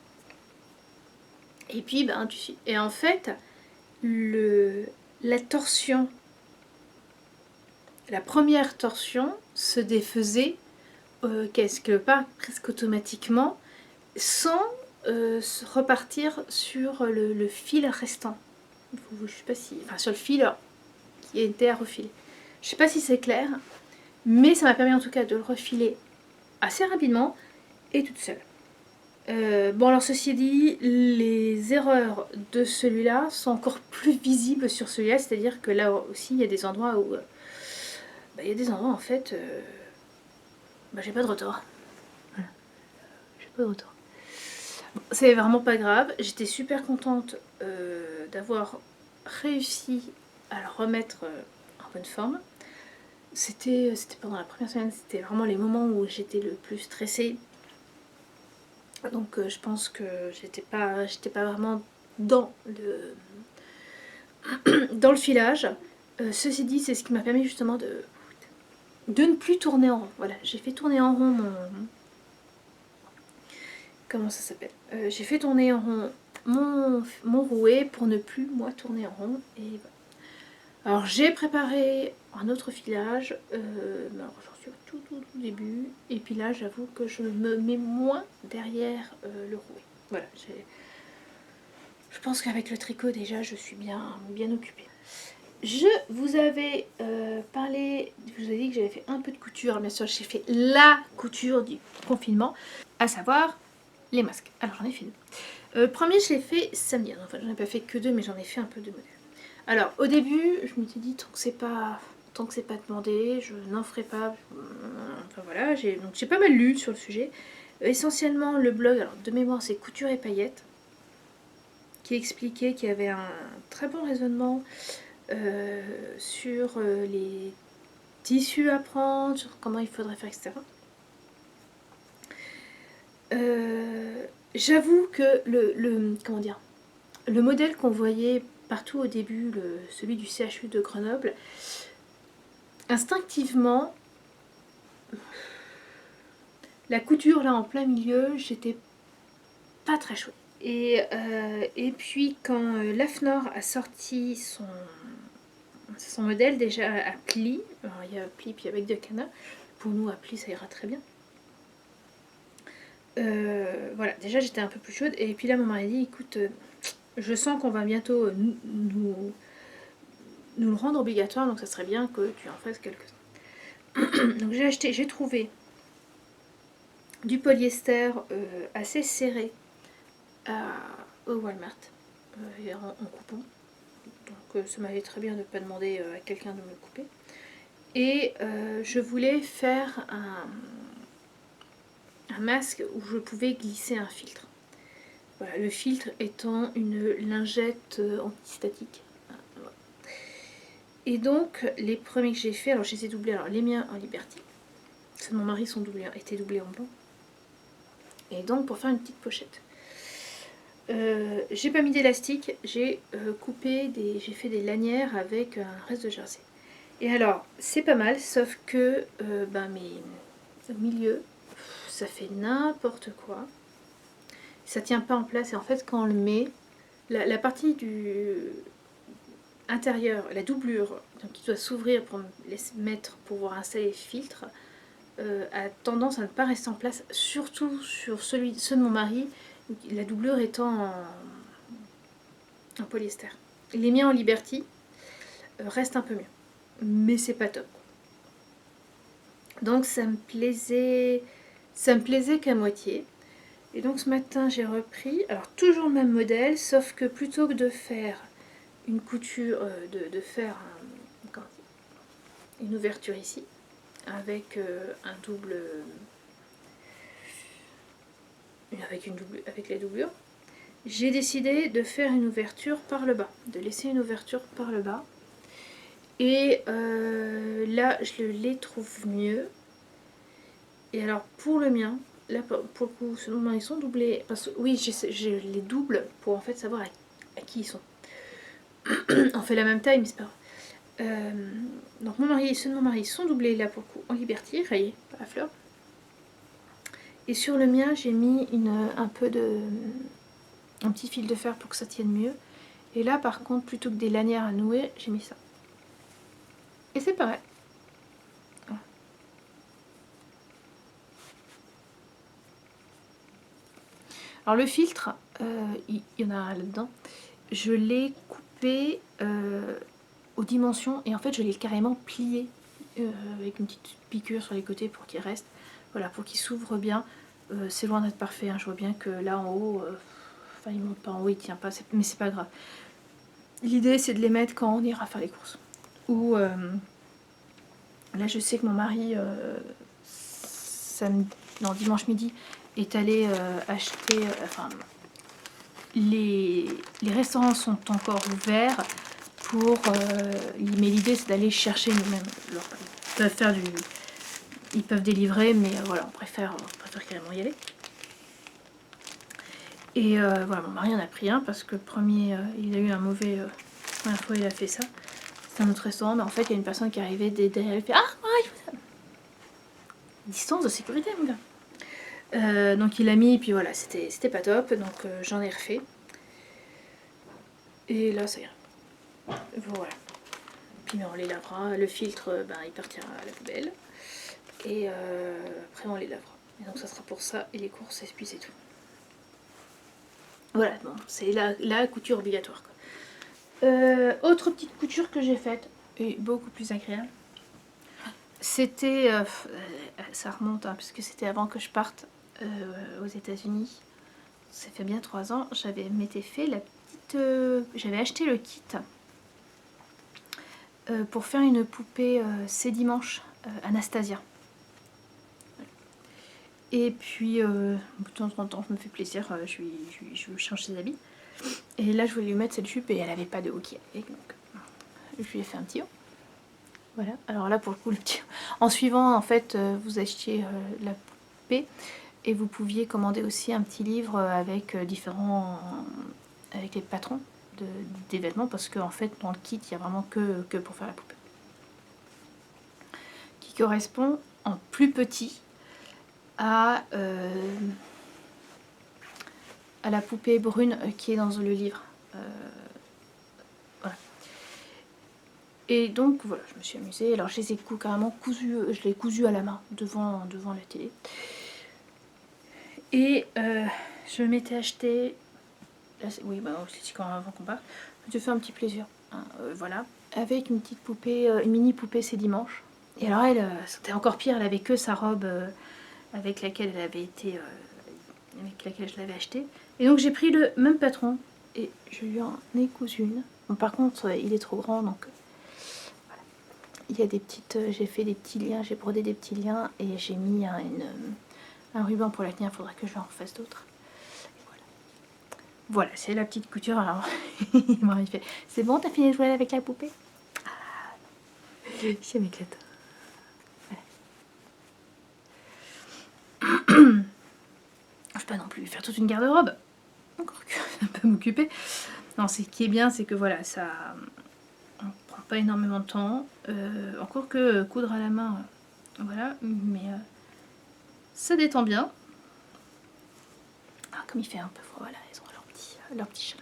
Et puis, ben, tu suis. Et en fait, la torsion, la première torsion se défaisait quelque part presque automatiquement sans repartir sur le fil restant. Je sais pas si, enfin sur le fil qui était à refiler. Je sais pas si c'est clair, mais ça m'a permis en tout cas de le refiler assez rapidement et toute seule. Bon alors ceci dit, les erreurs de celui-là sont encore plus visibles sur celui-là, c'est-à-dire que là aussi il y a des endroits où il y a des endroits en fait j'ai pas de retort. Voilà. J'ai pas de retort. C'est vraiment pas grave, j'étais super contente d'avoir réussi à le remettre en bonne forme. C'était pendant la première semaine, c'était vraiment les moments où j'étais le plus stressée. Donc je pense que j'étais pas vraiment dans dans le filage. Ceci dit, c'est ce qui m'a permis justement de ne plus tourner en rond. Voilà, j'ai fait tourner en rond mon... Comment ça s'appelle, j'ai fait tourner en rond mon rouet pour ne plus, moi, tourner en rond. Et voilà. Alors, j'ai préparé un autre filage. Alors, j'en suis au tout début. Et puis là, j'avoue que je me mets moins derrière le rouet. Voilà, je pense qu'avec le tricot, déjà, je suis bien occupée. Je vous avais parlé, je vous ai dit que j'avais fait un peu de couture. Bien sûr, j'ai fait la couture du confinement, à savoir les masques. Alors, j'en ai fait deux. Premier, je l'ai fait samedi. Enfin, j'en ai pas fait que deux, mais j'en ai fait un peu de modèles. Alors, au début, je me suis dit, tant que c'est pas demandé, je n'en ferai pas. Enfin voilà, j'ai pas mal lu sur le sujet. Essentiellement, le blog, alors de mémoire, c'est Couture et Paillettes, qui expliquait qu'il y avait un très bon raisonnement sur les tissus à prendre, sur comment il faudrait faire, etc. J'avoue que comment dire, le modèle qu'on voyait partout au début, celui du CHU de Grenoble, instinctivement, la couture là en plein milieu, j'étais pas très chouette. Et puis quand Lafnor a sorti son modèle déjà à pli, alors il y a pli puis avec de canard, pour nous à pli ça ira très bien. Voilà, déjà j'étais un peu plus chaude et puis là mon mari a dit écoute, je sens qu'on va bientôt nous le rendre obligatoire, donc ça serait bien que tu en fasses quelques-uns. Donc j'ai trouvé du polyester assez serré au Walmart en coupon. Donc ça m'allait très bien de ne pas demander à quelqu'un de me le couper. Et je voulais faire un masque où je pouvais glisser un filtre. Voilà, le filtre étant une lingette antistatique. Voilà. Et donc les premiers que j'ai fait, alors je les ai doublés, alors les miens en Liberty, ceux de mon mari étaient doublés en blanc. Et donc pour faire une petite pochette. J'ai pas mis d'élastique, j'ai j'ai fait des lanières avec un reste de jersey. Et alors, c'est pas mal, sauf que au milieu, ça fait n'importe quoi. Ça tient pas en place et en fait quand on le met, la partie du intérieur, la doublure, donc qui doit s'ouvrir pour mettre pour pouvoir installer le filtre, a tendance à ne pas rester en place, surtout sur ceux de mon mari, la doublure étant en polyester. Les miens en Liberty restent un peu mieux, mais c'est pas top. Donc ça me plaisait qu'à moitié. Et donc ce matin j'ai repris, alors toujours le même modèle, sauf que plutôt que de faire une couture, de faire une ouverture ici, avec un double, avec la doublure, j'ai décidé de faire une ouverture par le bas, de laisser une ouverture par le bas. Et là je les trouve mieux. Et alors pour le mien, là pour le coup, ils sont doublés. Parce que oui, je les double pour en fait savoir à qui ils sont. On fait la même taille, mais c'est pas grave. Donc ceux de mon mari sont doublés là pour le coup en Liberty, rayés à fleur. Et sur le mien, j'ai mis un petit fil de fer pour que ça tienne mieux. Et là par contre, plutôt que des lanières à nouer, j'ai mis ça. Et c'est pareil. Voilà. Alors le filtre, il y en a un là-dedans. Je l'ai coupé aux dimensions et en fait je l'ai carrément plié avec une petite piqûre sur les côtés pour qu'il reste. Voilà, pour qu'il s'ouvre bien. C'est loin d'être parfait, hein. Je vois bien que là en haut, enfin il monte pas en haut, il tient pas, mais c'est pas grave. L'idée c'est de les mettre quand on ira faire les courses. Ou là je sais que mon mari dimanche midi est allé acheter, les restaurants sont encore ouverts mais l'idée c'est d'aller chercher nous-mêmes. Ils peuvent délivrer, mais voilà, on préfère carrément y aller. Et voilà, mon mari en a pris un parce que le premier, il a eu un mauvais première fois il a fait ça. C'est un autre restaurant, mais en fait il y a une personne qui est arrivée derrière, elle fait ah ouais, je fais ça. Distance de sécurité mon gars. Donc il l'a mis, puis voilà, c'était pas top, donc j'en ai refait. Et là ça ira. Voilà. Puis on les lavera, le filtre ben, il partira à la poubelle. Et après on les lavera. Et donc ça sera pour ça et les courses, et puis c'est tout. Voilà, bon, c'est la couture obligatoire quoi. Autre petite couture que j'ai faite, et beaucoup plus agréable. C'était, ça remonte hein, parce que c'était avant que je parte aux États-Unis. Ça fait bien 3 ans. M'étais fait la petite, j'avais acheté le kit pour faire une poupée ces dimanches Anastasia. Et puis de temps en temps, je me fais plaisir, je change ses habits. Et là, je voulais lui mettre cette jupe et elle avait pas de haut qui allait, donc je lui ai fait un petit haut. Voilà, alors là pour le coup, le petit... en suivant en fait, vous achetiez la poupée et vous pouviez commander aussi un petit livre avec avec les patrons des vêtements parce qu'en fait dans le kit il y a vraiment que pour faire la poupée. Qui correspond en plus petit à la poupée brune qui est dans le livre. Voilà. Et donc voilà, je me suis amusée. Alors je les ai carrément cousus, je l'ai cousu à la main devant la télé. Et je m'étais acheté, là, oui bah c'est quand avant qu'on parte, je fais un petit plaisir, hein, voilà, avec une petite poupée, une mini poupée ces dimanches. Et alors elle, c'était encore pire, elle avait que sa robe avec laquelle elle avait été, avec laquelle je l'avais achetée. Et donc j'ai pris le même patron et je lui en ai cousu une. Bon, par contre il est trop grand donc voilà. Il y a des petites, j'ai fait des petits liens, j'ai brodé des petits liens et j'ai mis un ruban pour la tenir, il faudra que je en refasse d'autres. Voilà, voilà c'est la petite couture. Alors il fait c'est bon, t'as fini de jouer avec la poupée? Ah, ça m'éclate. Voilà. Je peux pas non plus faire toute une garde-robe. Encore que ça peut m'occuper. Non, ce qui est bien, c'est que voilà, ça on prend pas énormément de temps. Encore que coudre à la main, voilà, mais ça détend bien. Ah, comme il fait un peu froid, voilà, ils ont leur petit chat.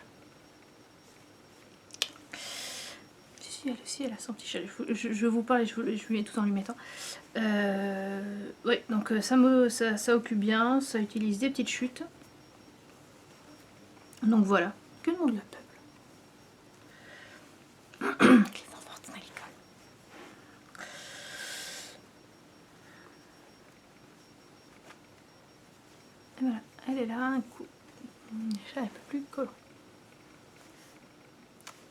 Si, elle a son petit chat. Je vous parle et je lui mets tout en lui mettant. Ouais, donc ça occupe bien, ça utilise des petites chutes. Donc voilà, que le monde le peuple. Les enfants à l'école. Et voilà, elle est là, un coup. Le chat un peu plus collant.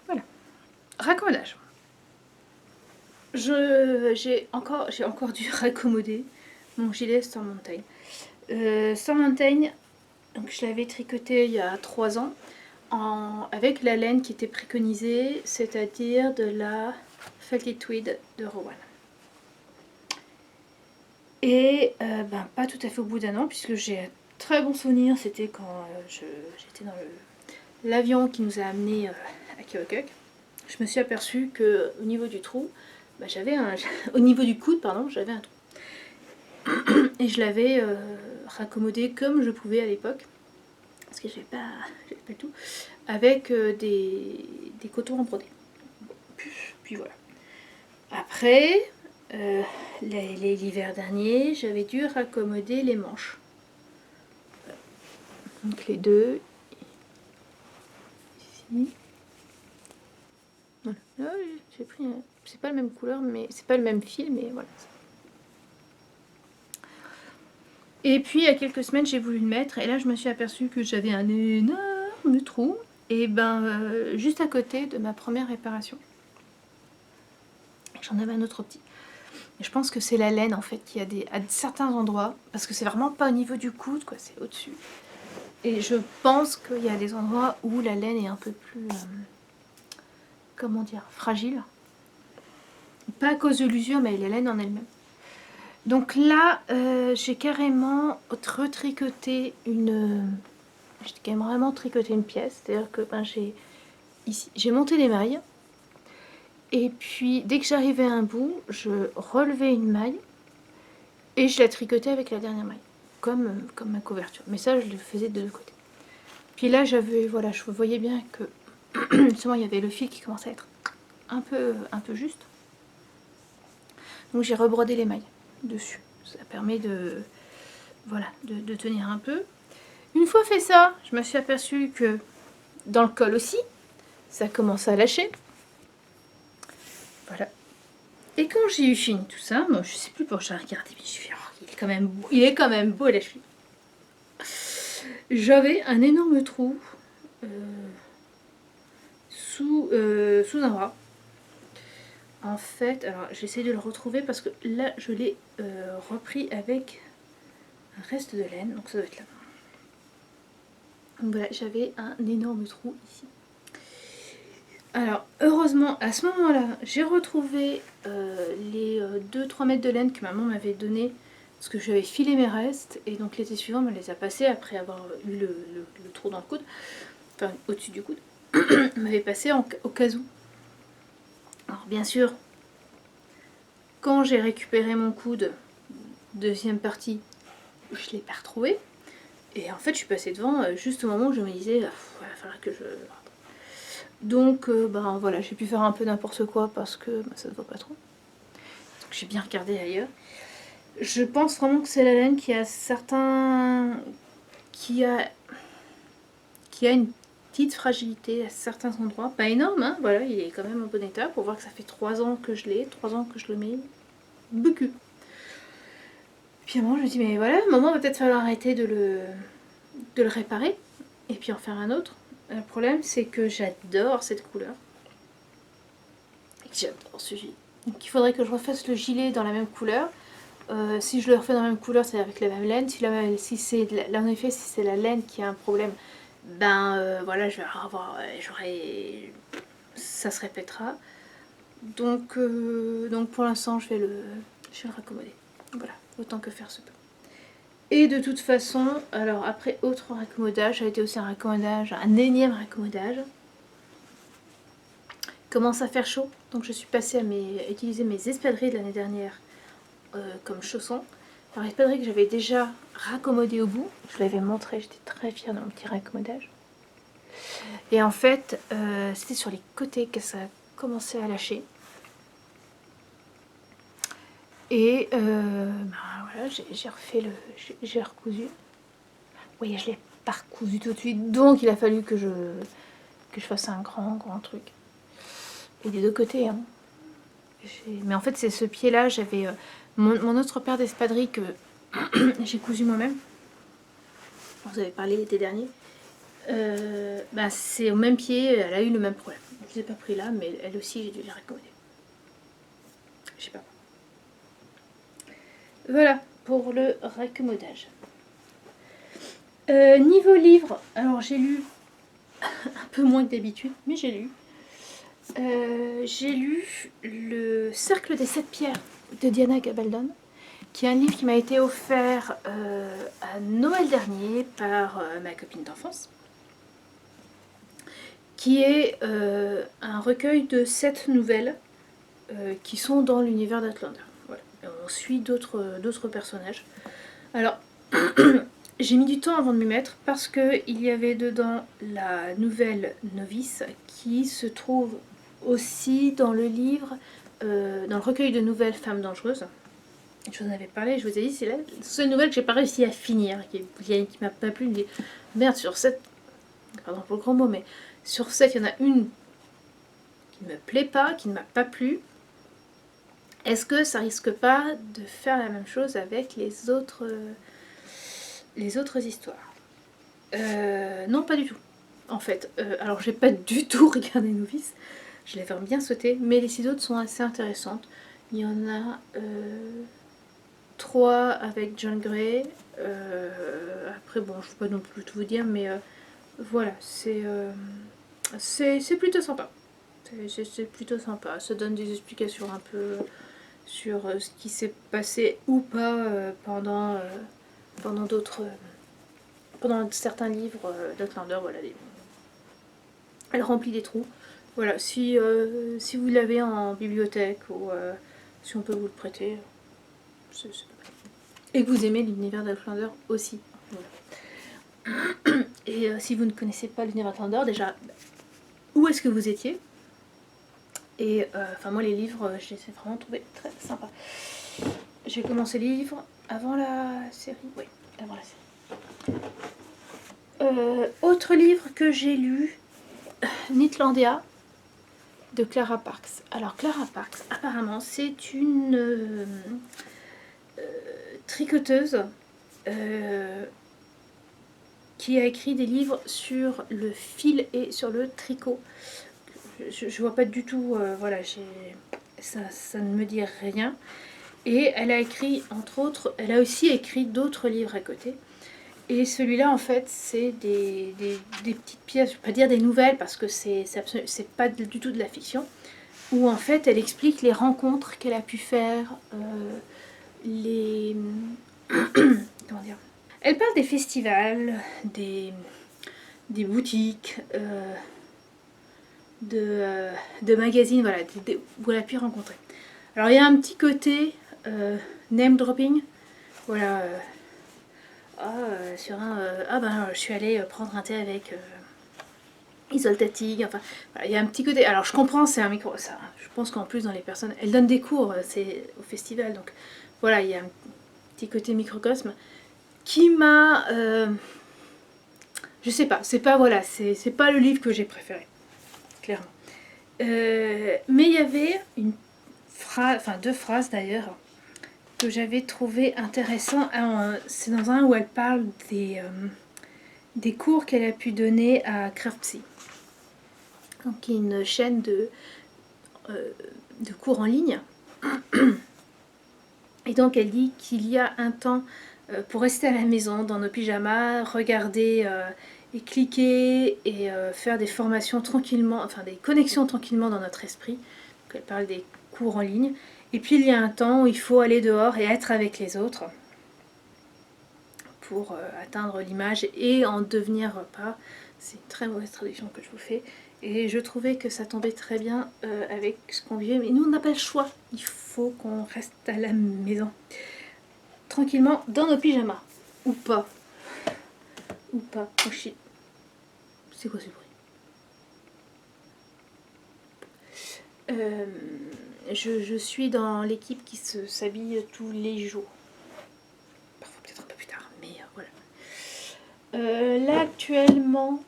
Voilà. Raccommodage. J'ai encore dû raccommoder mon gilet Storm Mountain. Storm Mountain, donc je l'avais tricoté il y a 3 ans avec la laine qui était préconisée, c'est-à-dire de la Felted Tweed de Rowan. Et ben, pas tout à fait au bout d'1 an, puisque j'ai un très bon souvenir, c'était quand j'étais dans l'avion qui nous a amenés à Keokuk. Je me suis aperçue que au niveau du trou, bah, au niveau du coude, pardon, j'avais un trou. Et je l'avais raccommodé comme je pouvais à l'époque, parce que j'avais pas le tout, avec des cotons en brodé. Puis voilà. Après, l'hiver dernier, j'avais dû raccommoder les manches. Donc les deux, ici. Voilà. Là, j'ai pris, c'est pas la même couleur, mais c'est pas le même fil, mais voilà. Et puis il y a quelques semaines, j'ai voulu le mettre, et là je me suis aperçue que j'avais un énorme trou, et ben juste à côté de ma première réparation. J'en avais un autre petit. Et je pense que c'est la laine en fait qui à certains endroits, parce que c'est vraiment pas au niveau du coude, quoi, c'est au-dessus. Et je pense qu'il y a des endroits où la laine est un peu plus, comment dire, fragile. Pas à cause de l'usure, mais la laine en elle-même. Donc là, j'ai carrément retricoté j'ai quand même vraiment tricoté une pièce. C'est-à-dire que ben, j'ai monté les mailles. Et puis dès que j'arrivais à un bout, je relevais une maille et je la tricotais avec la dernière maille, comme ma couverture. Mais ça, je le faisais de deux côtés. Puis là, voilà, je voyais bien que justement il y avait le fil qui commençait à être un peu juste. Donc j'ai rebrodé les mailles dessus. Ça permet voilà, de tenir un peu. Une fois fait ça, je me suis aperçue que dans le col aussi, ça commence à lâcher. Voilà. Et quand j'ai eu fini tout ça, moi je sais plus pourquoi j'ai regardé, mais je me suis dit, oh, il est quand même beau la cheville. J'avais un énorme trou sous un bras. En fait, alors j'essaie de le retrouver parce que là je l'ai repris avec un reste de laine, donc ça doit être là. Donc voilà, j'avais un énorme trou ici. Alors, heureusement, à ce moment-là, j'ai retrouvé les 2-3 mètres de laine que maman m'avait donné parce que j'avais filé mes restes et donc l'été suivant, me les a passés après avoir eu le trou dans le coude, enfin au-dessus du coude, m'avait passé au cas où. Alors, bien sûr, quand j'ai récupéré mon coude, deuxième partie, je ne l'ai pas retrouvé. Et en fait, je suis passée devant juste au moment où je me disais, il va falloir que je... Donc, ben voilà, j'ai pu faire un peu n'importe quoi parce que ça ne va pas trop. Donc j'ai bien regardé ailleurs. Je pense vraiment que c'est la laine qui a une petite fragilité à certains endroits. Pas énorme, hein, voilà, il est quand même en bon état. Pour voir que ça fait 3 ans que je l'ai, 3 ans que je le mets. Beaucoup. Puis à un moment, je me dis, mais voilà, à un moment, va peut-être falloir arrêter de le réparer et puis en faire un autre. Le problème, c'est que j'adore cette couleur. Et que j'adore ce gilet. Donc il faudrait que je refasse le gilet dans la même couleur. Si je le refais dans la même couleur, c'est avec la même laine. Si c'est là en effet, si c'est la laine qui a un problème, ben voilà, je vais avoir, ça se répétera. Donc pour l'instant, je vais le raccommoder. Voilà, autant que faire se peut. Et de toute façon, alors après autre raccommodage, ça a été aussi un énième raccommodage. Commence à faire chaud, donc je suis passée à utiliser mes espadrilles de l'année dernière comme chaussons. Alors l'espadrille que j'avais déjà raccommodé au bout, je l'avais montré, j'étais très fière de mon petit raccommodage. Et en fait, c'était sur les côtés que ça a commencé à lâcher. Et voilà, j'ai recousu. Oui, je l'ai pas recousu tout de suite, donc il a fallu que je fasse un grand truc. Et des deux côtés, hein. Mais en fait, c'est ce pied-là, j'avais mon autre paire d'espadrilles que j'ai cousu moi-même. Vous avez parlé l'été dernier. Bah, c'est au même pied, elle a eu le même problème. Je ne les ai pas pris là, mais elle aussi, j'ai dû les raccommoder. Je sais pas. Voilà pour le raccommodage. Niveau livre, alors j'ai lu un peu moins que d'habitude, mais j'ai lu. J'ai lu Le Cercle des 7 pierres de Diana Gabaldon, qui est un livre qui m'a été offert à Noël dernier par ma copine d'enfance, qui est un recueil de 7 nouvelles qui sont dans l'univers d'Outlander. Voilà. On suit d'autres personnages. Alors, j'ai mis du temps avant de m'y mettre parce qu'il y avait dedans la nouvelle Novice qui se trouve aussi dans le livre, dans le recueil de nouvelles Femmes dangereuses. Je vous en avais parlé, je vous ai dit, c'est la seule nouvelle que j'ai pas réussi à finir, qui m'a pas plu. Merde, sur 7, pardon pour le grand mot, mais sur 7, il y en a une qui ne me plaît pas, qui ne m'a pas plu. Est-ce que ça risque pas de faire la même chose avec les autres histoires? Non, pas du tout. En fait, alors j'ai pas du tout regardé Novice, je l'ai vraiment bien sauté, mais les 6 autres sont assez intéressantes. Il y en a 3 avec John Gray. Après, bon, je ne peux pas non plus tout vous dire, mais voilà, c'est plutôt sympa. C'est plutôt sympa. Ça donne des explications un peu sur ce qui s'est passé ou pas pendant certains livres d'Outlander. Voilà, elle remplit des trous. Voilà, si vous l'avez en bibliothèque ou si on peut vous le prêter, c'est et que vous aimez l'univers d'Outlander aussi. Voilà. Et si vous ne connaissez pas l'univers d'Outlander, déjà, où est-ce que vous étiez? Et enfin moi les livres, je les ai vraiment trouvés très sympas. J'ai commencé les livres avant la série, oui, avant la série. Autre livre que j'ai lu, Nitlandia, de Clara Parks. Alors Clara Parks, apparemment, c'est une tricoteuse qui a écrit des livres sur le fil et sur le tricot. Je vois pas du tout, voilà, ça ne me dit rien. Et elle a écrit, entre autres, elle a aussi écrit d'autres livres à côté. Et celui-là, en fait, c'est des petites pièces, je ne vais pas dire des nouvelles, parce que c'est pas du tout de la fiction, où en fait, elle explique les rencontres qu'elle a pu faire, les... comment dire? Elle parle des festivals, des boutiques, de magazines, voilà, où elle a pu rencontrer. Alors, il y a un petit côté name dropping, voilà... je suis allée prendre un thé avec Isolde Tig, enfin, voilà, il y a un petit côté, alors je comprends, c'est un micro, ça, je pense qu'en plus dans les personnes, elles donnent des cours, c'est au festival, donc voilà, il y a un petit côté microcosme qui m'a, je sais pas, c'est pas, voilà, c'est pas le livre que j'ai préféré, clairement. Mais il y avait une phrase, enfin deux phrases d'ailleurs, que j'avais trouvé intéressant. C'est dans un où elle parle des cours qu'elle a pu donner à Craftsy, donc qui est une chaîne de cours en ligne. Et donc elle dit qu'il y a un temps pour rester à la maison dans nos pyjamas, regarder et cliquer et faire des formations tranquillement, enfin des connexions tranquillement dans notre esprit. Donc elle parle des cours en ligne. Et puis il y a un temps où il faut aller dehors et être avec les autres pour atteindre l'image et en devenir pas. C'est une très mauvaise traduction que je vous fais. Et je trouvais que ça tombait très bien avec ce qu'on vivait. Mais nous, on n'a pas le choix. Il faut qu'on reste à la maison. Tranquillement, dans nos pyjamas. Ou pas. Ou pas. Oh shit. C'est quoi ce bruit? Je suis dans l'équipe qui s'habille tous les jours. Parfois peut-être un peu plus tard, mais voilà. Là actuellement,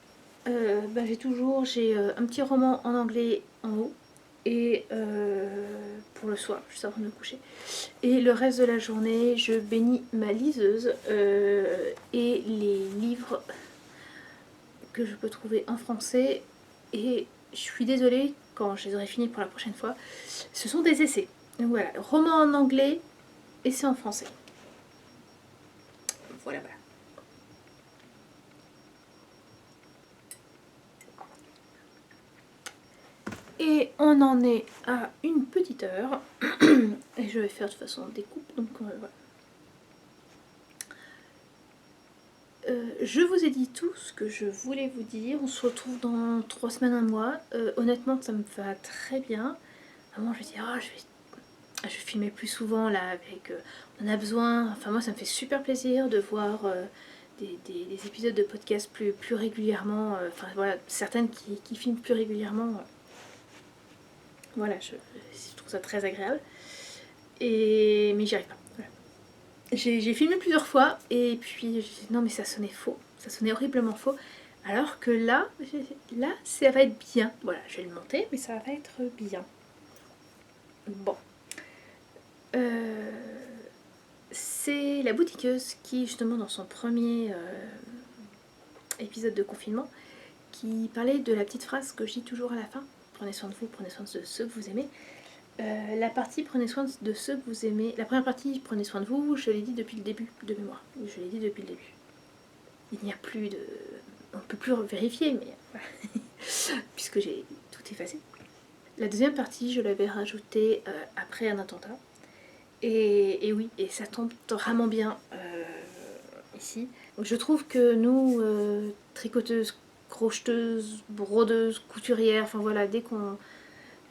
j'ai un petit roman en anglais en haut et pour le soir, juste avant de me coucher. Et le reste de la journée, je bénis ma liseuse et les livres que je peux trouver en français. Et je suis désolée, quand je les aurai finis pour la prochaine fois, ce sont des essais. Donc voilà, roman en anglais, essai en français. Voilà, voilà. Et on en est à une petite heure. Et je vais faire de toute façon des coupes, donc voilà. Je vous ai dit tout ce que je voulais vous dire. On se retrouve dans 3 semaines, un mois. Honnêtement, ça me va très bien. Vraiment, je vais dire, je vais filmer plus souvent là avec... on a besoin... Enfin, moi, ça me fait super plaisir de voir des épisodes de podcast plus régulièrement. Enfin, voilà, certaines qui filment plus régulièrement. Voilà, je trouve ça très agréable. Mais j'y arrive pas. Voilà. J'ai filmé plusieurs fois et puis j'ai dit non mais ça sonnait faux. Ça sonnait horriblement faux. Alors que là, ça va être bien. Voilà, je vais le monter, mais ça va être bien. Bon. C'est la boutiqueuse qui, justement, dans son premier épisode de confinement, qui parlait de la petite phrase que je dis toujours à la fin. Prenez soin de vous, prenez soin de ceux que vous aimez. La partie prenez soin de ceux que vous aimez. La première partie prenez soin de vous, je l'ai dit depuis le début de mémoire. Je l'ai dit depuis le début. Il n'y a plus de... On ne peut plus vérifier, mais voilà. Puisque j'ai tout effacé. La deuxième partie, je l'avais rajoutée après un attentat. Et oui, et ça tombe vraiment bien ici. Donc je trouve que nous, tricoteuses crocheteuse, brodeuse, couturière, enfin voilà, dès qu'on...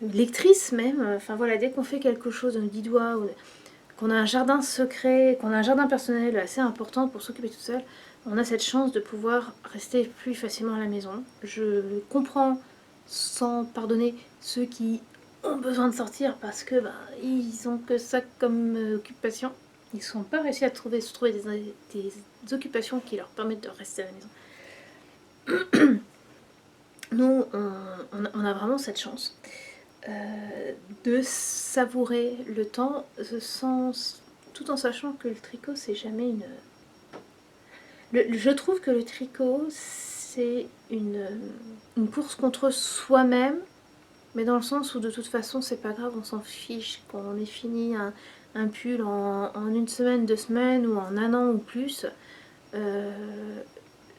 lectrice même, enfin voilà, dès qu'on fait quelque chose d'un 10 doigts, ou qu'on a un jardin secret, qu'on a un jardin personnel assez important pour s'occuper tout seul, on a cette chance de pouvoir rester plus facilement à la maison. Je comprends sans pardonner ceux qui ont besoin de sortir parce que ils ont que ça comme occupation. Ils ne sont pas réussi à se trouver des occupations qui leur permettent de rester à la maison. Nous, on a vraiment cette chance de savourer le temps tout en sachant que le tricot, c'est jamais une... je trouve que le tricot, c'est une course contre soi-même, mais dans le sens où de toute façon, c'est pas grave, on s'en fiche quand on ait fini un pull en une semaine, 2 semaines, ou en un an ou plus.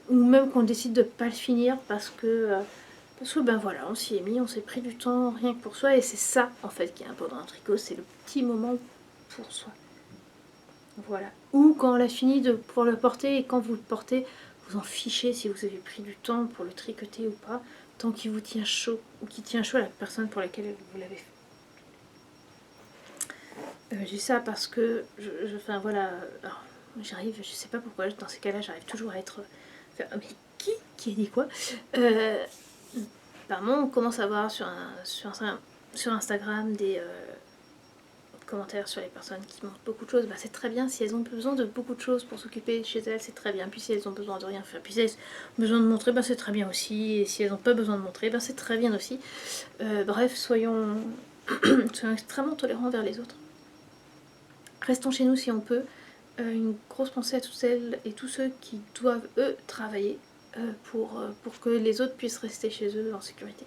Ou même qu'on décide de pas le finir parce que ben voilà, on s'y est mis, on s'est pris du temps rien que pour soi, et c'est ça en fait qui est important dans un tricot, c'est le petit moment pour soi. Voilà. Ou quand on l'a fini de pouvoir le porter, et quand vous le portez, vous en fichez si vous avez pris du temps pour le tricoter ou pas, tant qu'il vous tient chaud, ou qu'il tient chaud à la personne pour laquelle vous l'avez fait. J'ai ça parce que, enfin voilà, j'arrive, je sais pas pourquoi, dans ces cas-là, j'arrive toujours à être... mais qui a dit quoi Apparemment, on commence à voir sur Instagram des commentaires sur les personnes qui montrent beaucoup de choses. Bah, c'est très bien, si elles ont besoin de beaucoup de choses pour s'occuper chez elles, c'est très bien. Puis si elles ont besoin de rien faire, puis si elles ont besoin de montrer, bah, c'est très bien aussi. Et si elles n'ont pas besoin de montrer, bah, c'est très bien aussi. Bref, soyons extrêmement tolérants vers les autres. Restons chez nous si on peut. Une grosse pensée à toutes celles et tous ceux qui doivent, eux, travailler pour que les autres puissent rester chez eux en sécurité.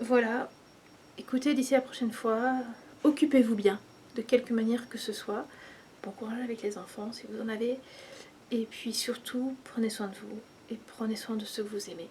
Voilà. Écoutez, d'ici la prochaine fois, occupez-vous bien, de quelque manière que ce soit. Bon courage avec les enfants si vous en avez. Et puis surtout, prenez soin de vous et prenez soin de ceux que vous aimez.